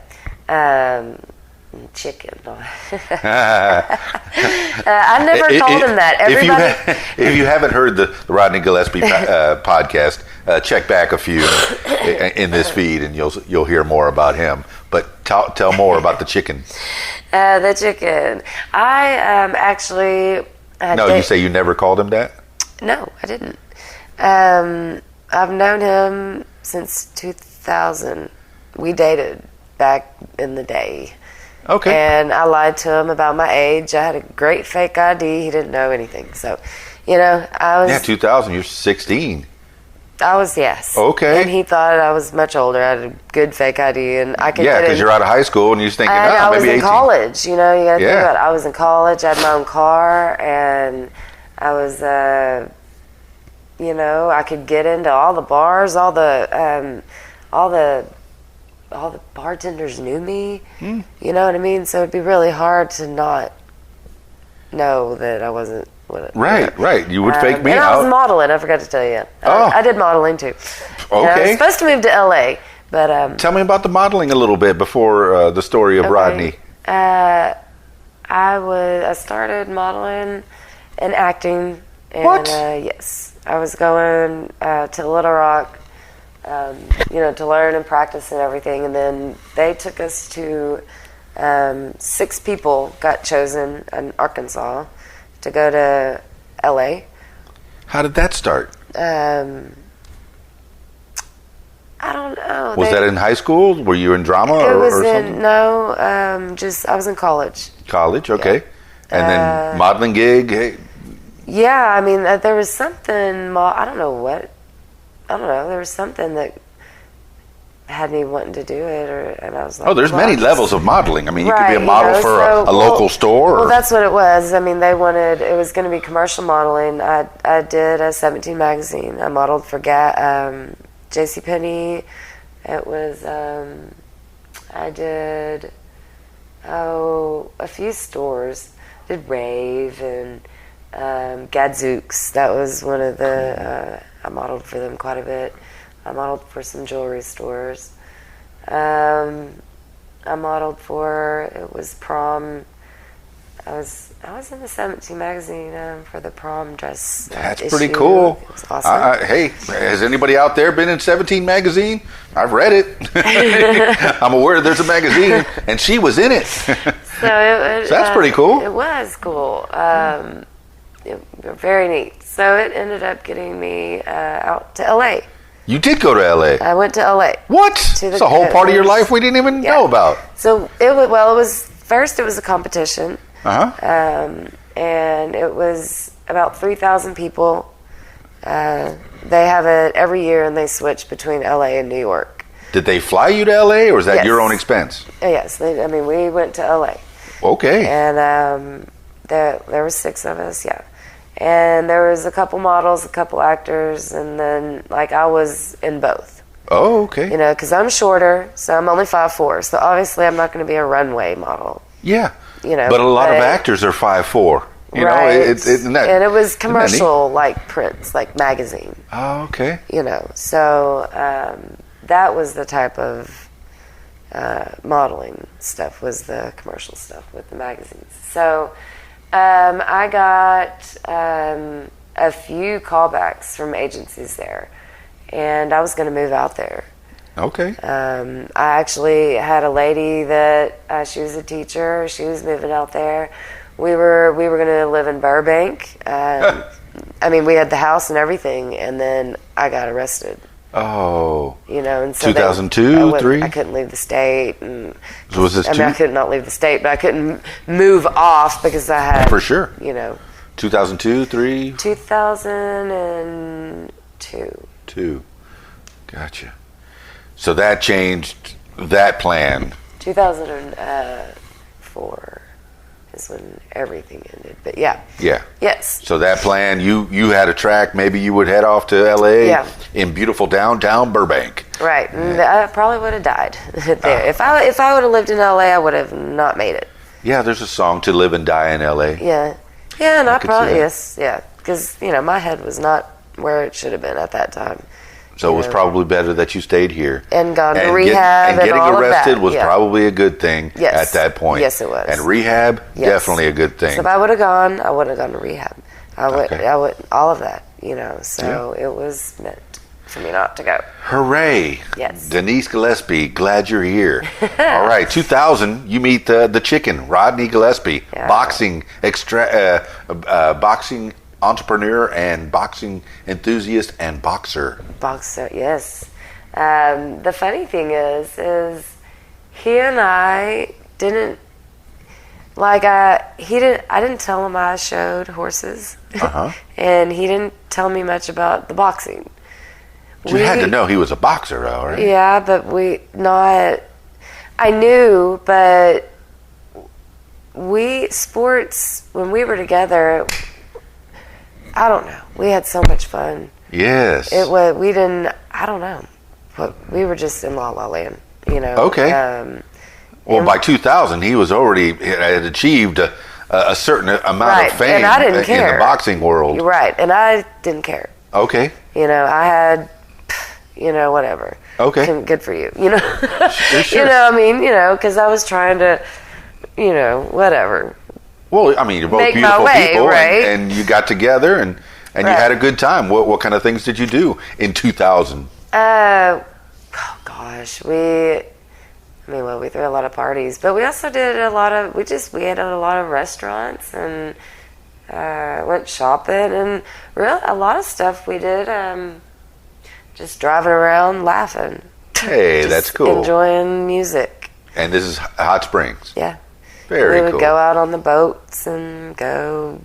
Chicken. I never called him that. Everybody. If you haven't heard the Rodney Gillespie podcast, check back a few in this feed, and you'll hear more about him. But tell more about the chicken. The chicken. I actually. No, you say you never called him that? No, I didn't. I've known him since 2000. We dated back in the day. Okay. And I lied to him about my age. I had a great fake ID. He didn't know anything. So, I was... Yeah, 2000, you're 16. I was, yes. Okay. And he thought I was much older. I had a good fake ID, and I could Yeah, get because you're out of high school, and you're thinking, and I was maybe in 18. college. You got to think Yeah. about it. I was in college. I had my own car, and I was, I could get into all the bars, all the bartenders knew me. You know what I mean? So it'd be really hard to not know that I wasn't. Right. You would fake me and out. I was modeling. I forgot to tell you. Oh. I did modeling too. I Okay. was supposed to move to LA, but Tell me about the modeling a little bit before the story of Rodney. I started modeling and acting. And, What? Yes, I was going to Little Rock, to learn and practice and everything. And then they took us to 6 people got chosen in Arkansas to go to LA. How did that start? I don't know. Was that in high school? Were you in drama It was or in something? no, I was in college. College, okay. And then modeling gig. Hey, Yeah, I mean, there was something. I don't know what. I don't know. There was something that had me wanting to do it, and I was like, there's many levels of modeling. I mean, you could be a Right, model for a local store. Well, that's what it was. I mean, it was going to be commercial modeling. I did a 17 magazine. I modeled for JCPenney. It was, I did Oh, a few stores. Did Rave and Gadzooks. That was one of the, I modeled for them quite a bit. I modeled for some jewelry stores. I modeled for, it was prom. I was in the 17 magazine for the prom dress. That's issue. pretty cool. It was awesome. Hey, has anybody out there been in 17 magazine? I've read it. I'm aware there's a magazine, and she was in it. So that's pretty cool. It was cool. Very neat. So it ended up getting me out to LA. You did go to LA. I went to LA. What? It's a whole part of your life we didn't even know about. So it was first it was a competition. Uh-huh. And it was about 3,000 people. They have it every year, and they switch between LA and New York. Did they fly you to LA, or was that Yes. your own expense? Yes, we went to LA. Okay. And there were 6 of us, yeah. And there was a couple models, a couple actors, and then I was in both. Oh, okay. You know, because I'm shorter, so I'm only 5'4", so obviously I'm not going to be a runway model. Yeah. You know, but a lot of actors are 5'4". You right. know, and it was commercial, like prints, like magazine. Oh, okay. You know, so that was the type of modeling stuff, was the commercial stuff with the magazines. So I got a few callbacks from agencies there, and I was going to move out there. Okay. I actually had a lady that she was a teacher. She was moving out there. We were going to live in Burbank. I mean, we had the house and everything, and then I got arrested. Oh. You know, and so 2002, 3? I couldn't leave the state, and So was this I could not leave the state, but I couldn't move off because I had for sure. You know, 2002, 3, 2002. 2. Gotcha. So that changed that plan. 2004 is when everything ended. But yeah. Yeah. Yes. So that plan, you had a track. Maybe you would head off to LA. Yeah. In beautiful downtown Burbank. Right. And I probably would have died there. If I would have lived in LA, I would have not made it. Yeah, there's a song, To Live and Die in LA. Yeah. Yeah, and I could probably see that. yes, yeah, because my head was not where it should have been at that time. So it was probably better that you stayed here. And gone to rehab and getting all of arrested that, was yeah. probably a good thing Yes. at that point. Yes, it was. And rehab, Yes. definitely a good thing. So if I would have gone, I would have gone to rehab. I would, Okay. all of that, So it was meant for me not to go. Hooray! Yes. Denise Gillespie, glad you're here. All right, 2000, you meet the chicken, Rodney Gillespie, Yeah. boxing entrepreneur and boxing enthusiast and boxer. Boxer, yes. The funny thing is he and I didn't I didn't tell him I showed horses, and he didn't tell me much about the boxing. You had to know he was a boxer, though, right? Yeah, but I knew, but sports, when we were together, I don't know. We had so much fun. Yes. We didn't, I don't know. But we were just in La La Land, Okay. Well, by 2000, he was had achieved a certain amount of fame and I didn't care. in the boxing world. You're right, and I didn't care. Okay. I had, whatever. Okay. Good for you, Sure. because I was trying to, whatever. Well, I mean, you're both Make my beautiful way, people, right? and you got together, and you had a good time. What kind of things did you do in 2000? Oh gosh, we threw a lot of parties, but we also did we ate at a lot of restaurants and went shopping, and a lot of stuff we did, just driving around laughing. Hey, that's cool. Enjoying music. And this is Hot Springs. Yeah. Very cool. We would go out on the boats and go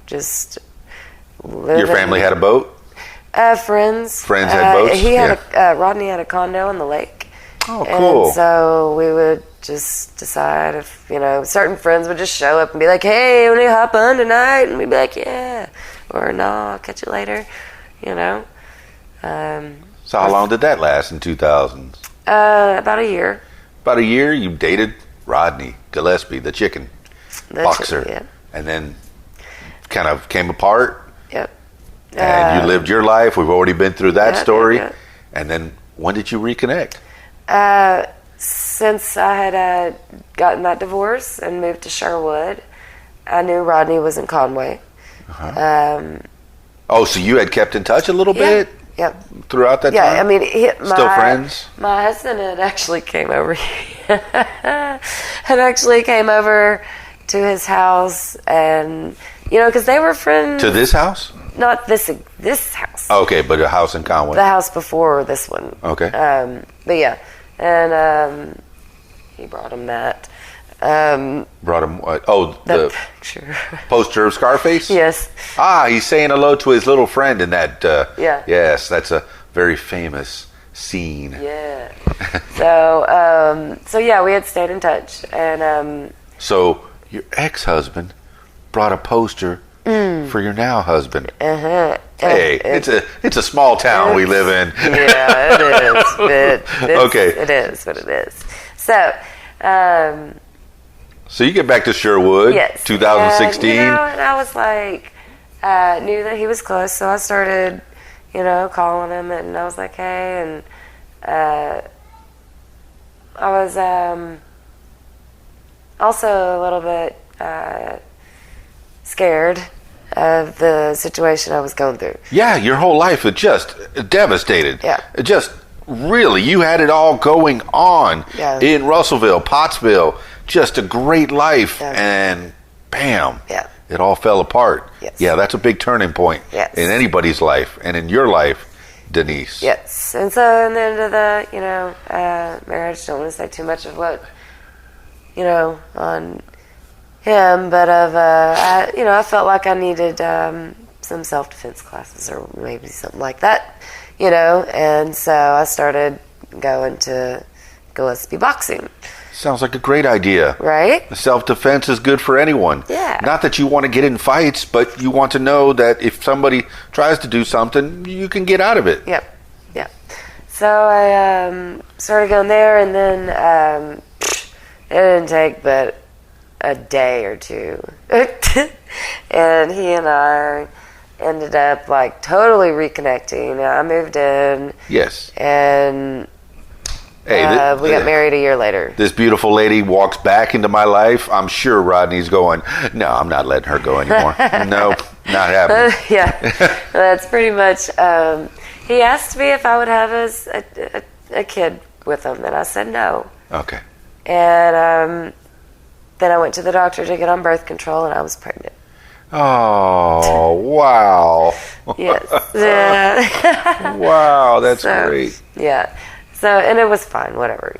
just live. Your family had a boat? Friends. Friends had boats? Rodney had a condo on the lake. Oh, cool. And so we would just decide if, certain friends would just show up and be like, hey, want to hop on tonight? And we'd be like, yeah. Or no, I'll catch you later, So how long did that last in 2000? About a year. About a year? You dated Rodney Gillespie, the chicken boxer, and then kind of came apart. Yep. And you lived your life. We've already been through that story. Yeah. And then when did you reconnect? Since I had gotten that divorce and moved to Sherwood, I knew Rodney was in Conway. So you had kept in touch a little bit? Yep. Throughout that time? Yeah, I mean, still friends? My husband had actually came over to his house, and because they were friends. To this house? Not this house. Okay, but a house in Conway. The house before this one. Okay. But yeah, and he brought him that. Brought him what? Oh, the picture. Poster of Scarface? Yes. He's saying hello to his little friend in that. Yeah. Yes, that's a very famous scene. Yeah. So yeah, we had stayed in touch, and so your ex-husband brought a poster for your now husband. Hey, it's a small town we live in. Yeah, it is. Okay. It is what it is. So. So you get back to Sherwood, yes. 2016. And I was like, knew that he was close, so I started, calling him, and I was like, hey, and I was also a little bit scared of the situation I was going through. Yeah, your whole life was just devastated. Yeah. Just really, you had it all going on in Russellville, Pottsville. Just a great life, and bam, it all fell apart. Yes. Yeah, that's a big turning point in anybody's life, and in your life, Denise. Yes, and so in the end of the, marriage, don't want to say too much of what, on him, but I felt like I needed some self-defense classes or maybe something like that, and so I started going to Gillespie boxing. Sounds like a great idea. Right? Self-defense is good for anyone. Yeah. Not that you want to get in fights, but you want to know that if somebody tries to do something, you can get out of it. Yep. So I started going there, and then it didn't take but a day or two. And he and I ended up like totally reconnecting. I moved in. Yes. And hey, we got married a year later. This beautiful lady walks back into my life. I'm sure Rodney's going, no, I'm not letting her go anymore. Nope, not happening. Yeah, that's pretty much. He asked me if I would have a kid with him, and I said no. Okay. And then I went to the doctor to get on birth control, and I was pregnant. Oh, wow. Yes. Yeah. Wow, that's great. Yeah. So, and it was fine, whatever,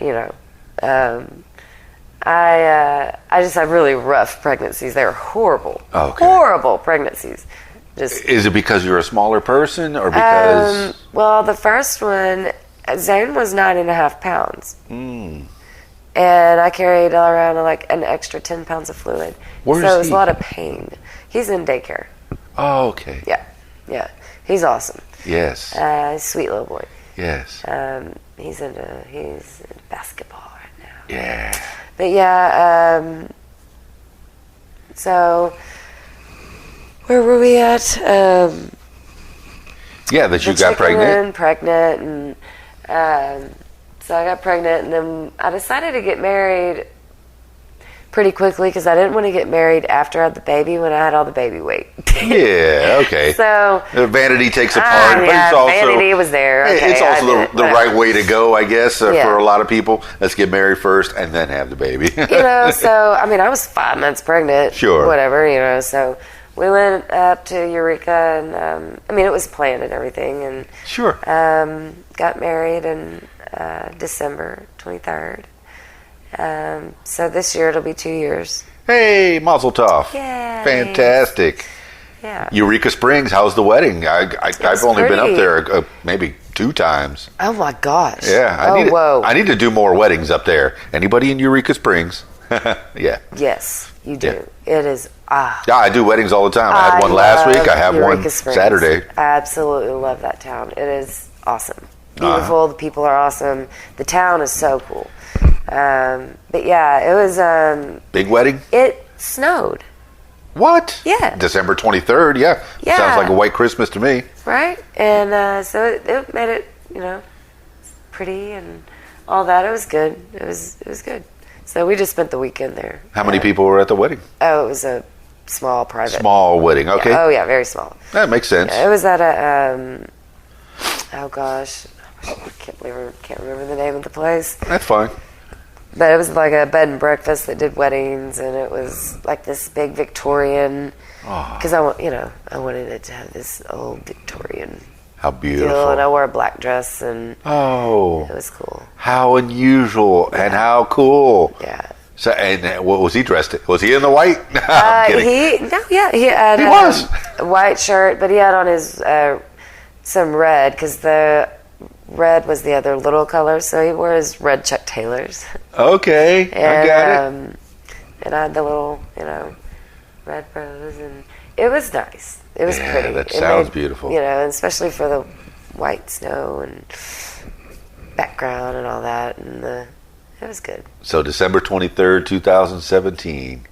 I just had really rough pregnancies. They were horrible. Okay. Horrible pregnancies. Is it because you're a smaller person or because... well, the first one, Zane was 9.5 pounds. Mm. And I carried around like an extra 10 pounds of fluid. Where so is it was he? a lot of pain. He's in daycare. Oh, okay. Yeah. He's awesome. Yes. Sweet little boy. Yes. He's into basketball right now. Yeah. But yeah, so where were we at? Yeah, that you got pregnant. And so I got pregnant, and then I decided to get married pretty quickly because I didn't want to get married after I had the baby when I had all the baby weight. Yeah, okay. So vanity takes a part, but it's also vanity was there. Okay, it's also the right way to go, I guess, for a lot of people. Let's get married first and then have the baby. So I mean, I was 5 months pregnant. Sure. Whatever, So we went up to Eureka, and I mean, it was planned and everything, and sure. Got married in December 23rd. So this year it'll be 2 years. Hey, mazel tov. Yeah. Fantastic. Yeah. Eureka Springs, how's the wedding? I've only been up there maybe 2 times. Oh my gosh. Yeah. Whoa. I need to do more weddings up there. Anybody in Eureka Springs? Yeah. Yes, you do. Yeah. It is. Yeah, I do weddings all the time. I had one last week. I have Eureka one Springs. Saturday. I absolutely love that town. It is awesome. Beautiful. The people are awesome. The town is so cool. But yeah, it was. Big wedding? It snowed. What? Yeah. December 23rd, yeah. Yeah. Sounds like a white Christmas to me. Right? And so it made it, pretty and all that. It was good. It was good. So we just spent the weekend there. How many people were at the wedding? Oh, it was a small private. Small wedding, okay. Yeah, oh, yeah, very small. That makes sense. Yeah, it was at a, oh gosh, I can't remember the name of the place. That's fine. But it was like a bed and breakfast that did weddings, and it was like this big Victorian, because I wanted it to have this old Victorian How beautiful. feel, and I wore a black dress, and it was cool. How unusual and how cool. Yeah. So, and what was he dressed in? Was he in the white? I'm kidding. He had He was. a white shirt, but he had on his some red, because the red was the other little color, so he wore his red Chuck Taylors. Okay, And, I got it. And I had the little, red rose, and it was nice. It was pretty. That It sounds beautiful. And especially for the white snow and background and all that, and it was good. So December 23rd, 2017,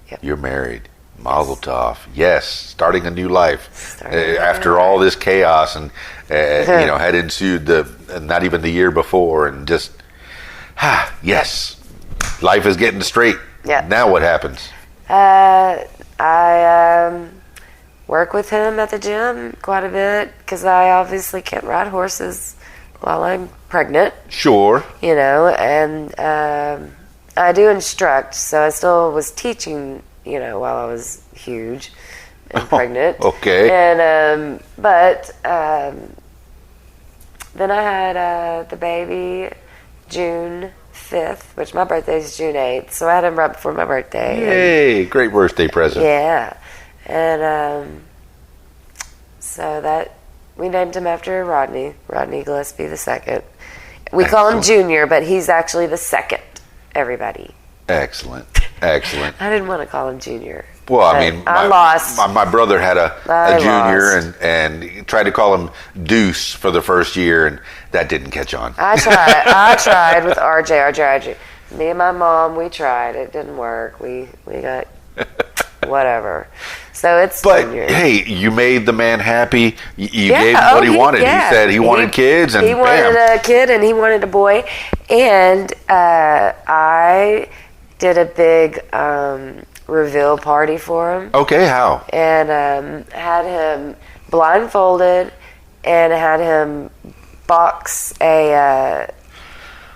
Yep. you're married. Mazel tov. Yes, starting a new life. Starting a new After all this chaos and, had ensued not even the year before, and just, yes, life is getting straight. Yeah. Now what happens? I work with him at the gym quite a bit, because I obviously can't ride horses while I'm pregnant. Sure. And I do instruct, so I still was teaching, while I was huge and pregnant. Okay. And but then I had the baby June 5th, which my birthday is June 8th, so I had him right before my birthday. Yay, great birthday present. Yeah. And so that we named him after Rodney Gillespie the second. We call him Junior, but he's actually the second, everybody. Excellent. I didn't want to call him Junior. Well, I mean, I lost. My brother had a junior, and he tried to call him Deuce for the first year, and that didn't catch on. I tried with RJ. Me and my mom, we tried. It didn't work. We got whatever. So it's Junior. Hey, you made the man happy. You gave him what he wanted. Yeah. He said he wanted kids, and he wanted a kid, and he wanted a boy. And I did a big reveal party for him. Okay, how? And had him blindfolded, and had him box a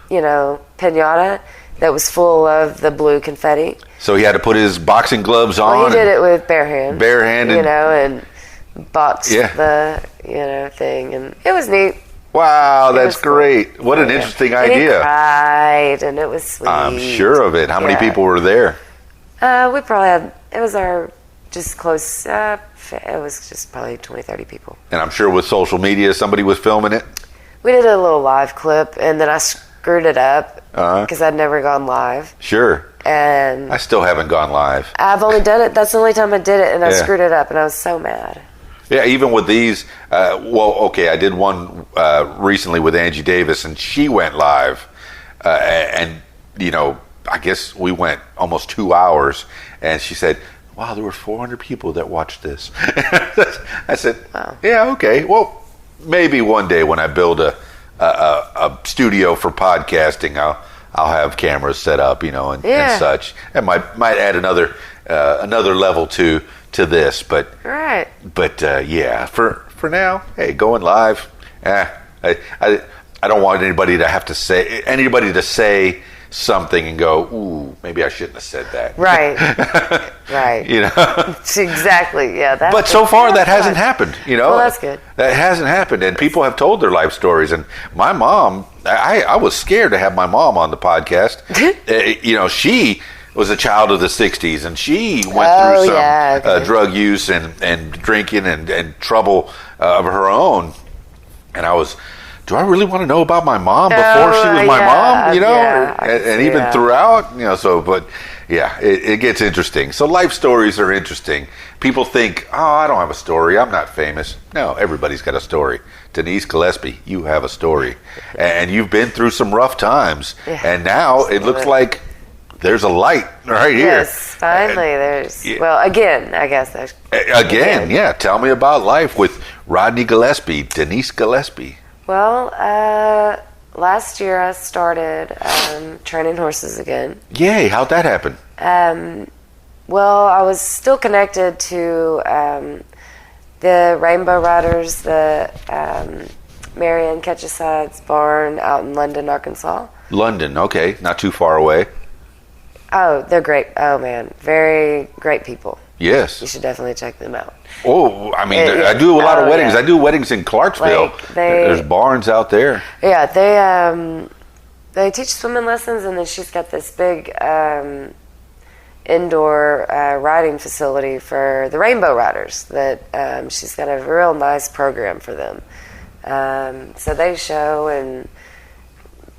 pinata that was full of the blue confetti. So he had to put his boxing gloves on. Well, he did it with barehanded. And boxed the thing, and it was neat. Wow, that's great. What an interesting idea. He cried, and it was sweet. I'm sure of it. How many people were there? We probably had, it was our just close, it was just probably 20, 30 people. And I'm sure with social media, somebody was filming it? We did a little live clip, and then I screwed it up because I'd never gone live. Sure. And I still haven't gone live. I've only done it, that's the only time I did it, and I screwed it up, and I was so mad. Yeah, even with these, I did one recently with Angie Davis, and she went live, and I guess we went almost 2 hours, and she said, wow, there were 400 people that watched this. I said, wow. Yeah, okay, well, maybe one day when I build a studio for podcasting, I'll have cameras set up, and such. It might add another level to this, but right. But for now, hey, going live. I don't want anybody to say something and go, ooh, maybe I shouldn't have said that. Right. Right. Exactly. Yeah. But so far that hasn't happened. Well, that's good. That hasn't happened, and people have told their life stories. And my mom, I was scared to have my mom on the podcast. She was a child of the 60s, and she went through some drug use and drinking and trouble of her own. And do I really want to know about my mom before she was my mom? And even throughout, but Yeah, it gets interesting. So life stories are interesting. People think, oh, I don't have a story. I'm not famous. No, everybody's got a story. Denise Gillespie, you have a story. And you've been through some rough times. Yeah, and now it looks like there's a light right here. Yes, finally there's, well, again, I guess. Again, yeah. Tell me about life with Rodney Gillespie, Denise Gillespie. Well, last year I started training horses again. Yay, how'd that happen? Well, I was still connected to the Rainbow Riders, the Marianne Ketcheside's barn out in London, Arkansas. London, okay, not too far away. Oh, they're great. Oh, man, very great people. Yes. You should definitely check them out. Oh, I mean, I do a lot of weddings. Yeah. I do weddings in Clarksville. There's barns out there. Yeah, they teach swimming lessons, and then she's got this big indoor riding facility for the Rainbow Riders that she's got a real nice program for them. So they show, and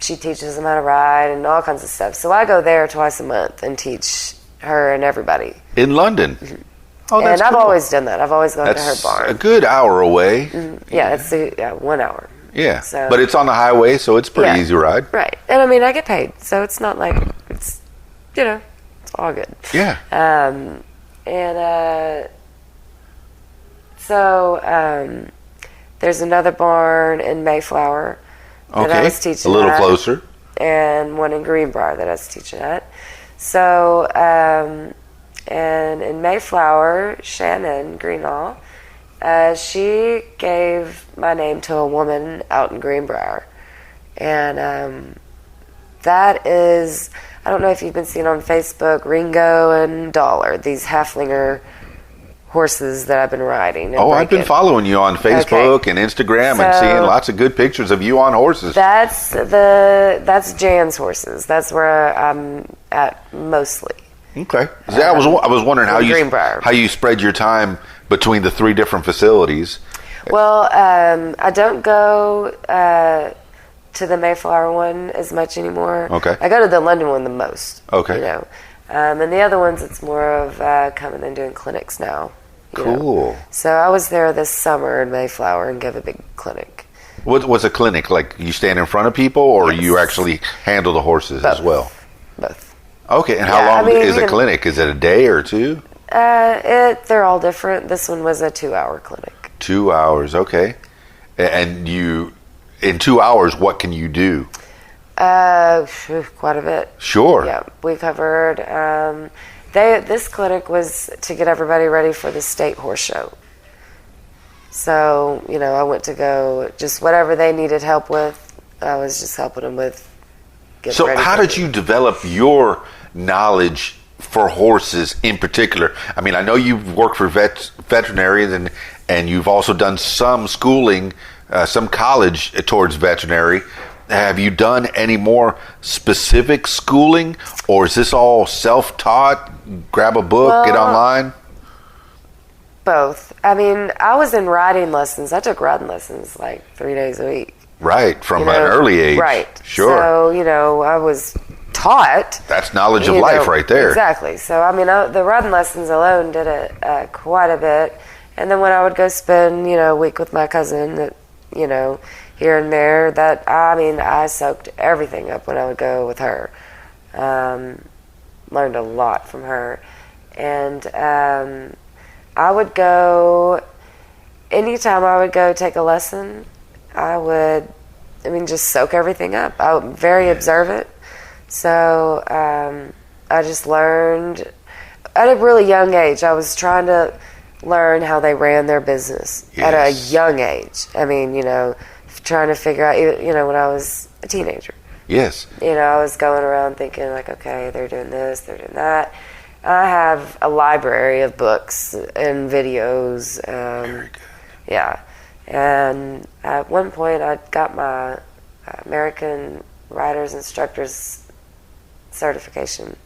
she teaches them how to ride and all kinds of stuff. So I go there twice a month and teach her and everybody. In London? Mm-hmm. Oh, that's and I've cool. always done that. I've always gone to her barn. That's a good hour away. Mm-hmm. Yeah, it's 1 hour. Yeah, so, but it's on the highway, so it's pretty easy ride. Right. And I mean, I get paid, so it's not like it's, it's all good. Yeah. So there's another barn in Mayflower that I was teaching a little at, closer. and one in Greenbrier that I was teaching at. So, and in Mayflower, Shannon Greenall, she gave my name to a woman out in Greenbrier. And that is, I don't know if you've been seeing on Facebook, Ringo and Dollar, these halflinger horses that I've been riding. Oh, I've been following you on Facebook and Instagram and seeing lots of good pictures of you on horses. That's Jan's horses. That's where I'm at mostly. Okay. I was wondering how you spread your time between the 3 different facilities. Well, I don't go to the Mayflower one as much anymore. Okay. I go to the London one the most. Okay. And the other ones, it's more of coming and doing clinics now. Cool. So I was there this summer in Mayflower and gave a big clinic. What's a clinic? Like you stand in front of people, or you actually handle the horses as well? Both. Okay, and how long is a clinic? Is it a day or 2? They're all different. This one was a 2-hour clinic. 2 hours, okay. And in 2 hours, what can you do? Quite a bit. Sure. Yeah, we covered. This clinic was to get everybody ready for the state horse show. So I went to go just whatever they needed help with. I was just helping them with. So how did you develop your knowledge for horses in particular? I mean, I know you've worked for veterinarians and you've also done some schooling, some college towards veterinary. Have you done any more specific schooling, or is this all self-taught? Grab a book, get online? Both. I mean, I was in riding lessons. I took riding lessons like 3 days a week. Right, from an early age. Right. Sure. So, I was taught. That's knowledge of life right there. Exactly. So, I mean, the riding lessons alone did it quite a bit. And then when I would go spend, a week with my cousin, here and there, I soaked everything up when I would go with her. Learned a lot from her. And I would go, anytime I would go take a lesson, I would, just soak everything up. I'm very observant. So I just learned, at a really young age, I was trying to learn how they ran their business at a young age. Trying to figure out, when I was a teenager. Yes. I was going around thinking like, okay, they're doing this, they're doing that. I have a library of books and videos. Very good. Yeah. And at one point, I got my American Riders Instructors certification,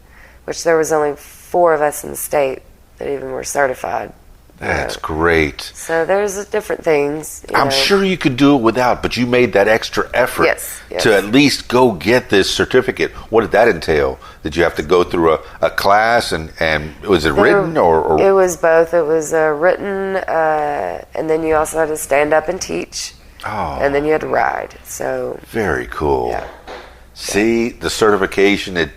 which there was only 4 of us in the state that even were certified That's great. So there's different things. I'm sure you could do it without, but you made that extra effort Yes. to at least go get this certificate. What did that entail? Did you have to go through a class, and was it written or? It was both. It was written, and then you also had to stand up and teach, and then you had to ride. So very cool. Yeah. See, the certification,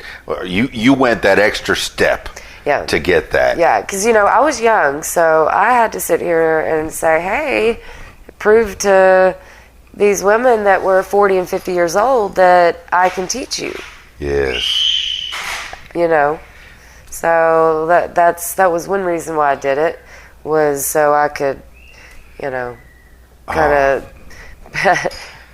you went that extra step. Yeah. To get that. Yeah, because, I was young, so I had to sit here and say, hey, prove to these women that were 40 and 50 years old that I can teach you. Yes. So that was one reason why I did it, was so I could, kind of...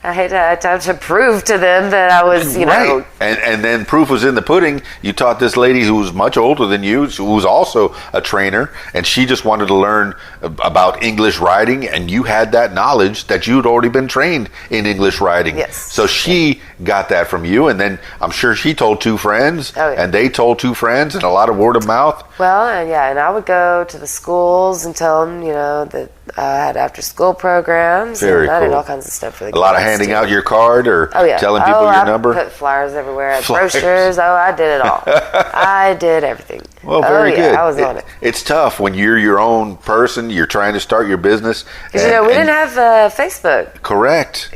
I hate to have to prove to them that I was, right. And then proof was in the pudding. You taught this lady who was much older than you, who was also a trainer, and she just wanted to learn about English writing, and you had that knowledge that you'd already been trained in English writing. Yes. So she got that from you, and then I'm sure she told two friends, and they told two friends, and a lot of word of mouth. Well, and I would go to the schools and tell them, that I had after-school programs. Very and I cool. did all kinds of stuff for the kids. A lot of handing out your card or telling people your number? I put flyers everywhere, brochures. I did it all. I did everything. Well, very good. I was on it. It's tough when you're your own person. You're trying to start your business. Because, we didn't have Facebook. Correct.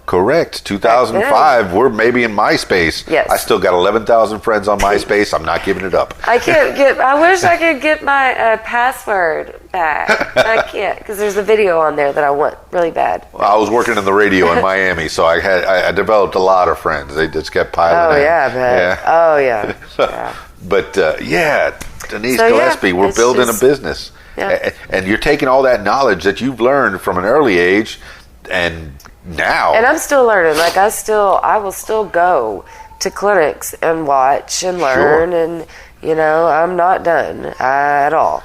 Correct. 2005, we're maybe in MySpace. Yes. I still got 11,000 friends on MySpace. I'm not giving it up. I wish I could get my password back. I can't, because there's a video on there that I want really bad. Well, I was working in the radio in Miami, so I developed a lot of friends. They just kept piling in. I bet. Oh, yeah. But, Denise Gillespie, we're building a business. Yeah. And you're taking all that knowledge that you've learned from an early age, and now... And I'm still learning. Like, I will still go to clinics and watch and learn, and, I'm not done at all.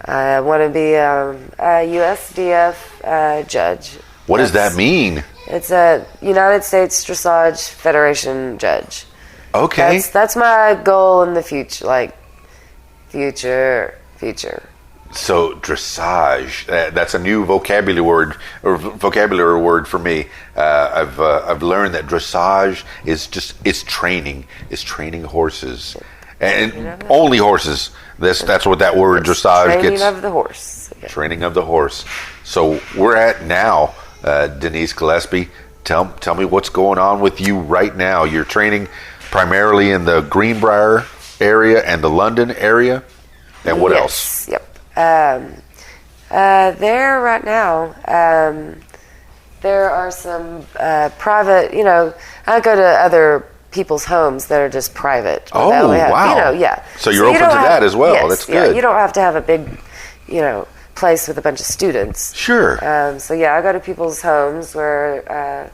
I want to be a USDF judge. What does that mean? It's a United States Dressage Federation judge. Okay. That's my goal in the future, like future. So dressage, that's a new vocabulary word for me. I've learned that dressage is training. It's training horses, and only horses. That's what that word dressage gets. Training of the horse. Okay. Training of the horse. So we're at now, Denise Gillespie. Tell me what's going on with you right now. You're training primarily in the Greenbrier area and the London area, and what else? Yep. There right now, there are some private. I go to other people's homes that are just private. Oh, wow! So you're open to that as well. Yes, that's good. You don't have to have a big, place with a bunch of students. Sure. I go to people's homes where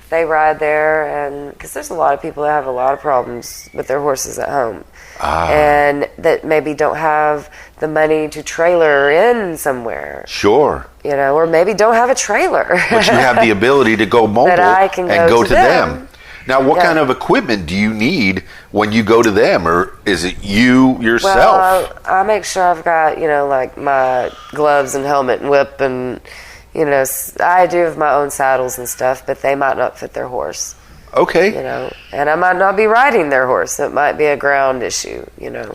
they ride there, and because there's a lot of people that have a lot of problems with their horses at home, and that maybe don't have the money to trailer in somewhere. Sure. Or maybe don't have a trailer. But you have the ability to go mobile and go to them. Now, what kind of equipment do you need when you go to them, or is it you yourself? Well, I make sure I've got, like my gloves and helmet and whip, and, I do have my own saddles and stuff, but they might not fit their horse. Okay. And I might not be riding their horse. It might be a ground issue,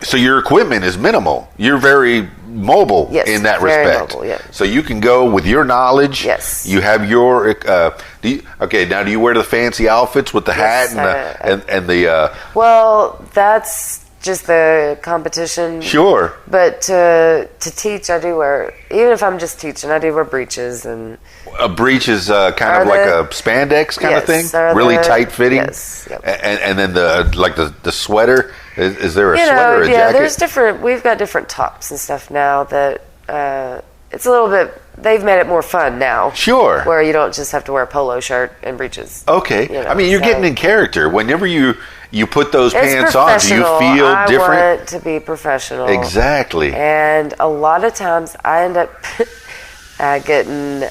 So your equipment is minimal. You're very mobile in that respect. Mobile, yeah. So you can go with your knowledge. Yes. You have your now do you wear the fancy outfits with the hat and the Well, that's just the competition. Sure. But to teach, I do wear, even if I'm just teaching, I do wear breeches. And a breech is kind of like a spandex kind of thing, really tight fitting. Yes. Yep. And then the sweater. Is there a sweater or a jacket? There's different. We've got different tops and stuff now that it's a little bit. They've made it more fun now. Sure. Where you don't just have to wear a polo shirt and breeches. Okay. You're getting in character. Whenever you put those pants on, do you feel different? I want to be professional. Exactly. And a lot of times I end up getting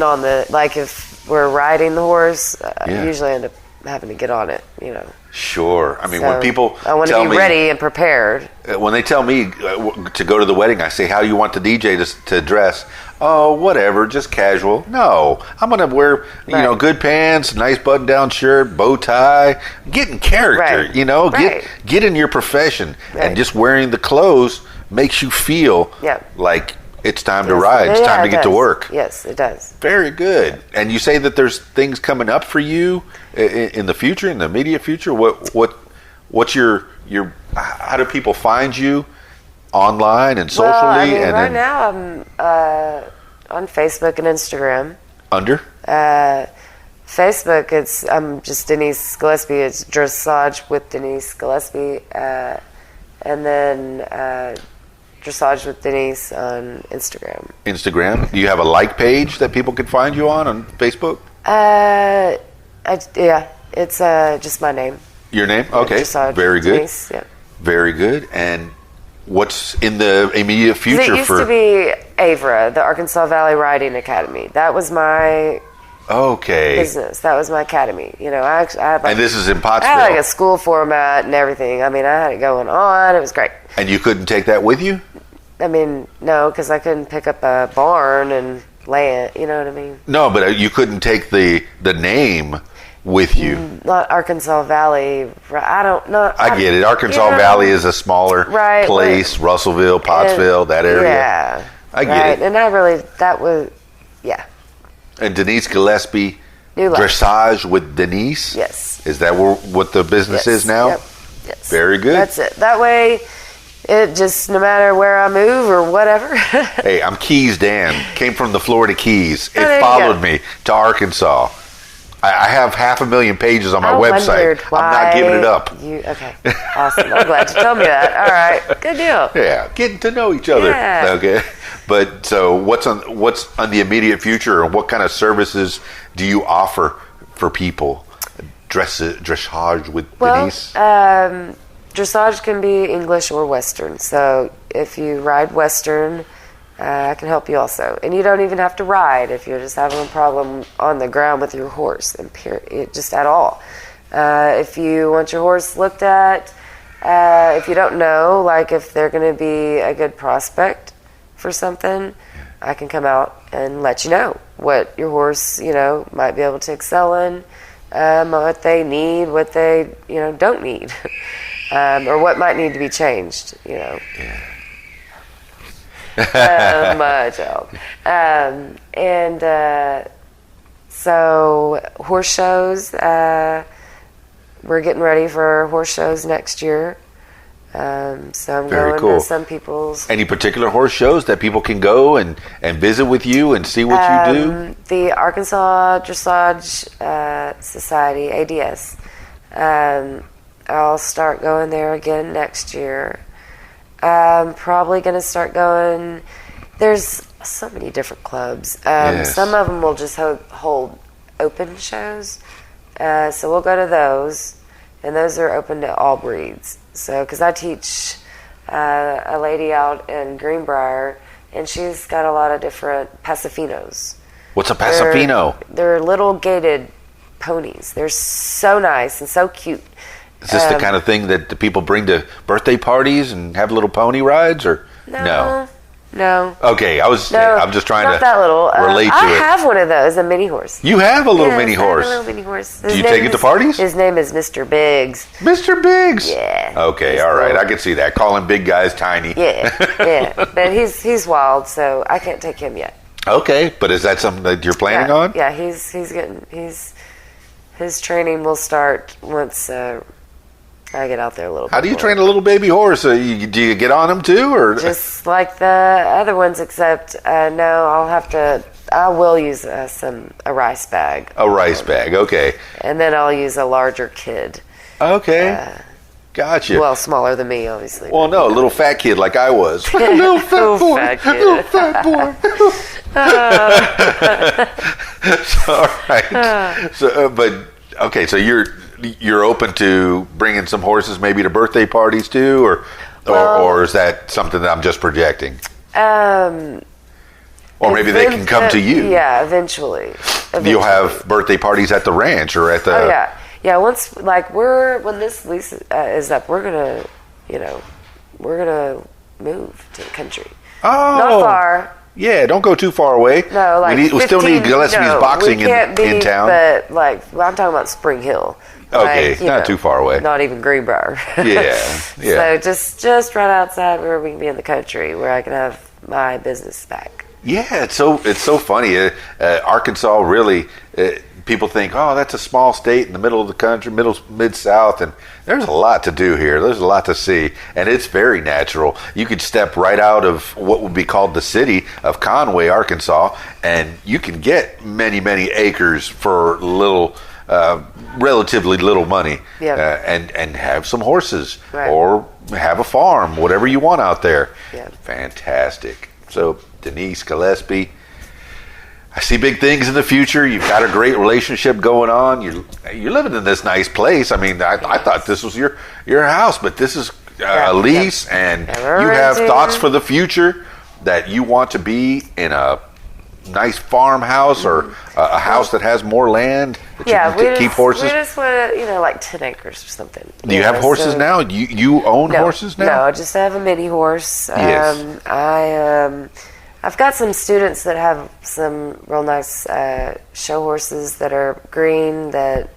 on the, like if we're riding the horse, I usually end up having to get on it, you know. Sure. I mean, So, when people I want tell to be me, ready and prepared. when they tell me to go to the wedding, I say, how you want the DJ to dress? Oh, whatever, just casual. No, I'm going to wear, Right. good pants, nice button-down shirt, bow tie. Get in character, Right. Right. Get in your profession. Right. And just wearing the clothes makes you feel Yep. like it's time to Yes. ride. It's Yeah, time to it get to does. work. Yes, it does. Very good. And you say that there's things coming up for you in the future, in the immediate future. What's your how do people find you online and socially? Well, I mean, and right then now I'm on Facebook and Instagram. under Facebook, I'm just Denise Gillespie. It's Dressage with Denise Gillespie, and then Dressage with Denise on Instagram. Instagram. Do you have a like page that people can find you on Facebook? It's just my name. Your name? Okay. Dressage Very with good. Denise, yep. Very good. And what's in the immediate 'Cause future it used for? to be AVRA, the Arkansas Valley Riding Academy. That was my Okay. business. That was my academy. You know, I had like, And this is in I Pottsville. had like a school format and everything. I mean, I had it going on. It was great. And you couldn't take that with you? I mean, no, because I couldn't pick up a barn and land. You know what I mean? No, but you couldn't take the name with you. Not Arkansas Valley. I don't know. I get it. Arkansas you know, Valley is a smaller Right, place. Russellville, Pottsville, that area. Yeah. I get right. it. And that was, yeah. And Denise Gillespie, New life. Dressage with Denise. Yes. Is that what the business Yes. is now? Yep. Yes. Very good. That's it. That way, it just, no matter where I move or whatever. Hey, I'm Keys Dan. Came from the Florida Keys. Oh, there It you followed go. me to Arkansas. I have 500,000 pages on my I website. wondered I'm not giving it up. Okay. Awesome. I'm glad you told me that. All right. Good deal. Yeah, getting to know each other. Yeah. Okay. But so what's on the immediate future, or what kind of services do you offer for people? Dressage with Denise? Dressage can be English or Western. So if you ride Western, I can help you also. And you don't even have to ride if you're just having a problem on the ground with your horse, and just at all. If you want your horse looked at, if you don't know, like if they're going to be a good prospect for something, I can come out and let you know what your horse, might be able to excel in, what they need, what they, don't need, or what might need to be changed, Yeah. my job. So horse shows, we're getting ready for horse shows next year. So I'm Very going cool. to some people's. Any particular horse shows that people can go and visit with you and see what you do? The Arkansas Dressage Society, ADS. I'll start going there again next year. I'm probably going to start going. There's so many different clubs. Yes. Some of them will just hold open shows. So we'll go to those. And those are open to all breeds. So, because I teach a lady out in Greenbrier, and she's got a lot of different Pasafinos. What's a Pasafino? They're little gated ponies. They're so nice and so cute. Is this the kind of thing that the people bring to birthday parties and have little pony rides, or No. Okay, I'm just trying not to that little. relate to I it. have one of those, a mini horse. You have a little Yes, mini I have horse. a little mini horse. Do you take it to parties? His name is Mr. Biggs. Mr. Biggs. Yeah. Okay, He's all right. cool. I can see that. Calling big guys tiny. Yeah. But he's wild, so I can't take him yet. Okay, but is that something that you're planning on? Yeah, his training will start once I get out there a little bit. How do you more. train a little baby horse? Do you get on him too, or Just like the other ones, except no, I will use a rice bag. a rice bag? Okay, And then I'll use a larger kid. okay, gotcha. Well, smaller than me, obviously. Well, no, a little fat kid like I was. A little fat Little boy. fat kid. Little fat boy. All right. So, but okay, so you're open to bringing some horses maybe to birthday parties too, or is that something that I'm just projecting? Or maybe they can come to you. Yeah, eventually. You'll have birthday parties at the ranch or at the. Oh yeah, Yeah, once when this lease is up, we're gonna move to the country. Oh, not far. Yeah, don't go too far away. No, we still need Gillespie's boxing in town. But I'm talking about Spring Hill. Okay, not too far away. Not even Greenbrier. Yeah. So just right outside where we can be in the country, where I can have my business back. Yeah, it's so funny. Arkansas really. People think, oh, that's a small state in the middle of the country, mid-south, and there's a lot to do here. There's a lot to see, and it's very natural. You could step right out of what would be called the city of Conway, Arkansas, and you can get many, many acres for relatively little money, and have some horses, right, or have a farm, whatever you want out there. Yeah. Fantastic. So, Denise Gillespie, I see big things in the future. You've got a great relationship going on. You're living in this nice place. I mean, I thought this was your house, but this is a lease, and you have thoughts for the future that you want to be in a nice farmhouse or a house that has more land that you can keep horses. We just want to, like 10 acres or something. Do you have horses now? You own horses now? No, I just have a mini horse. Yes. I've got some students that have some real nice show horses that are green that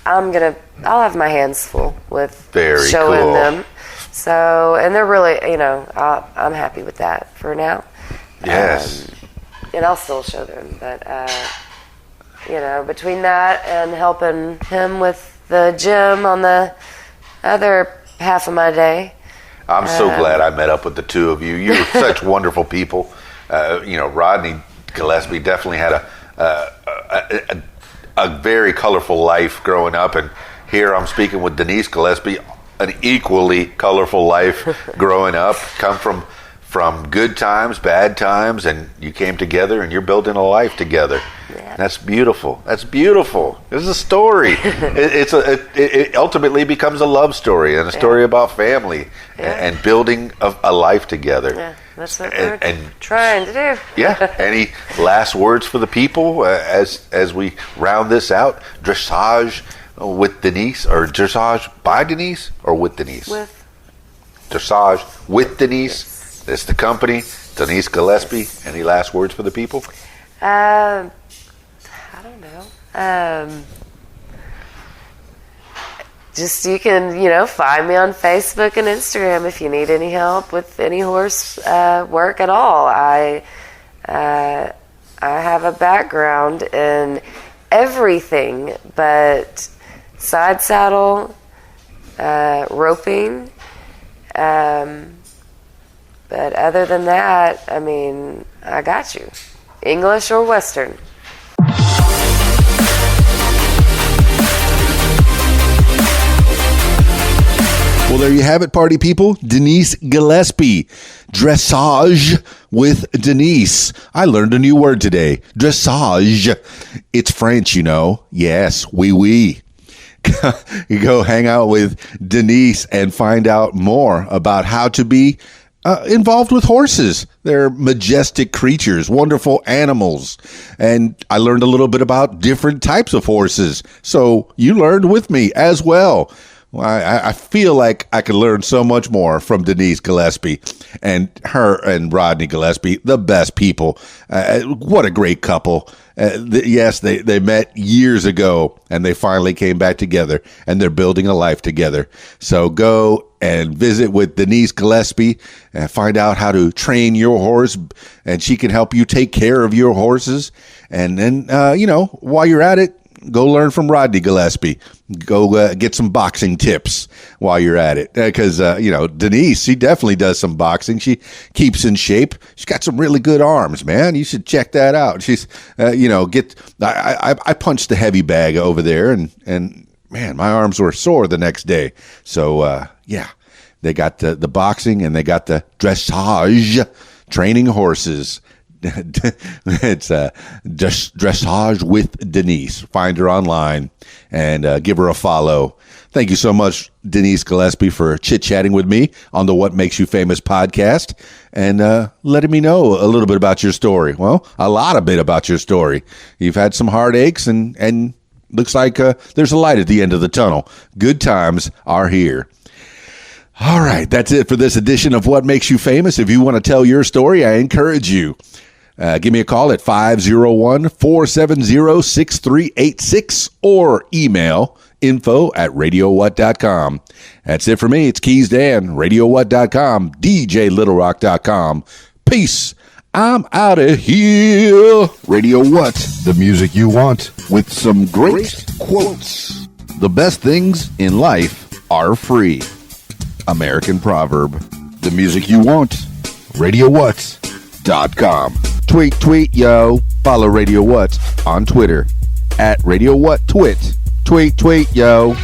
I'll have my hands full with showing them. So, and they're really, I'm happy with that for now. Yes. And I'll still show them, but between that and helping him with the gym on the other half of my day. I'm so glad I met up with the two of you. You're such wonderful people. Rodney Gillespie definitely had a very colorful life growing up, and here I'm speaking with Denise Gillespie, an equally colorful life growing up. Come from good times, bad times, and you came together and you're building a life together. Yeah. That's beautiful. This is a story. It ultimately becomes a love story and a story about family and building a life together. Yeah, that's what we're trying to do. Yeah. Any last words for the people as we round this out? Dressage with Denise, or Dressage by Denise, or with Denise? With. Dressage with Denise. Yes. It's the company, Denise Gillespie. Any last words for the people? I don't know. Just you can, find me on Facebook and Instagram if you need any help with any horse work at all. I have a background in everything but side saddle, roping. But other than that, I got you. English or Western. Well, there you have it, party people. Denise Gillespie. Dressage with Denise. I learned a new word today. Dressage. It's French, Yes, oui. You go hang out with Denise and find out more about how to be involved with horses. They're majestic creatures, wonderful animals. And I learned a little bit about different types of horses. So you learned with me as well. I feel like I could learn so much more from Denise Gillespie and her and Rodney Gillespie, the best people. What a great couple. Yes, they met years ago and they finally came back together and they're building a life together. So go and visit with Denise Gillespie and find out how to train your horse, and she can help you take care of your horses. And then, while you're at it, go learn from Rodney Gillespie. Go get some boxing tips while you're at it. Because, Denise, she definitely does some boxing. She keeps in shape. She's got some really good arms, man. You should check that out. She's, I punched the heavy bag over there, and man, my arms were sore the next day. So, they got the boxing and they got the dressage, training horses. It's Dressage with Denise. Find her online and give her a follow. Thank you so much, Denise Gillespie, for chit-chatting with me on the What Makes You Famous podcast and letting me know a little bit about your story. Well, a lot of bit about your story. You've had some heartaches and Looks like there's a light at the end of the tunnel. Good times are here. All right, that's it for this edition of What Makes You Famous. If you want to tell your story, I encourage you. Give me a call at 501-470-6386 or email info@radiowhat.com. That's it for me. It's Keys Dan, radiowhat.com, djlittlerock.com. Peace. I'm out of here. Radio What? The music you want with some great quotes. The best things in life are free. American proverb. The music you want. RadioWhat.com. Tweet, yo. Follow Radio What on Twitter. @Radio What Twit. Tweet, yo.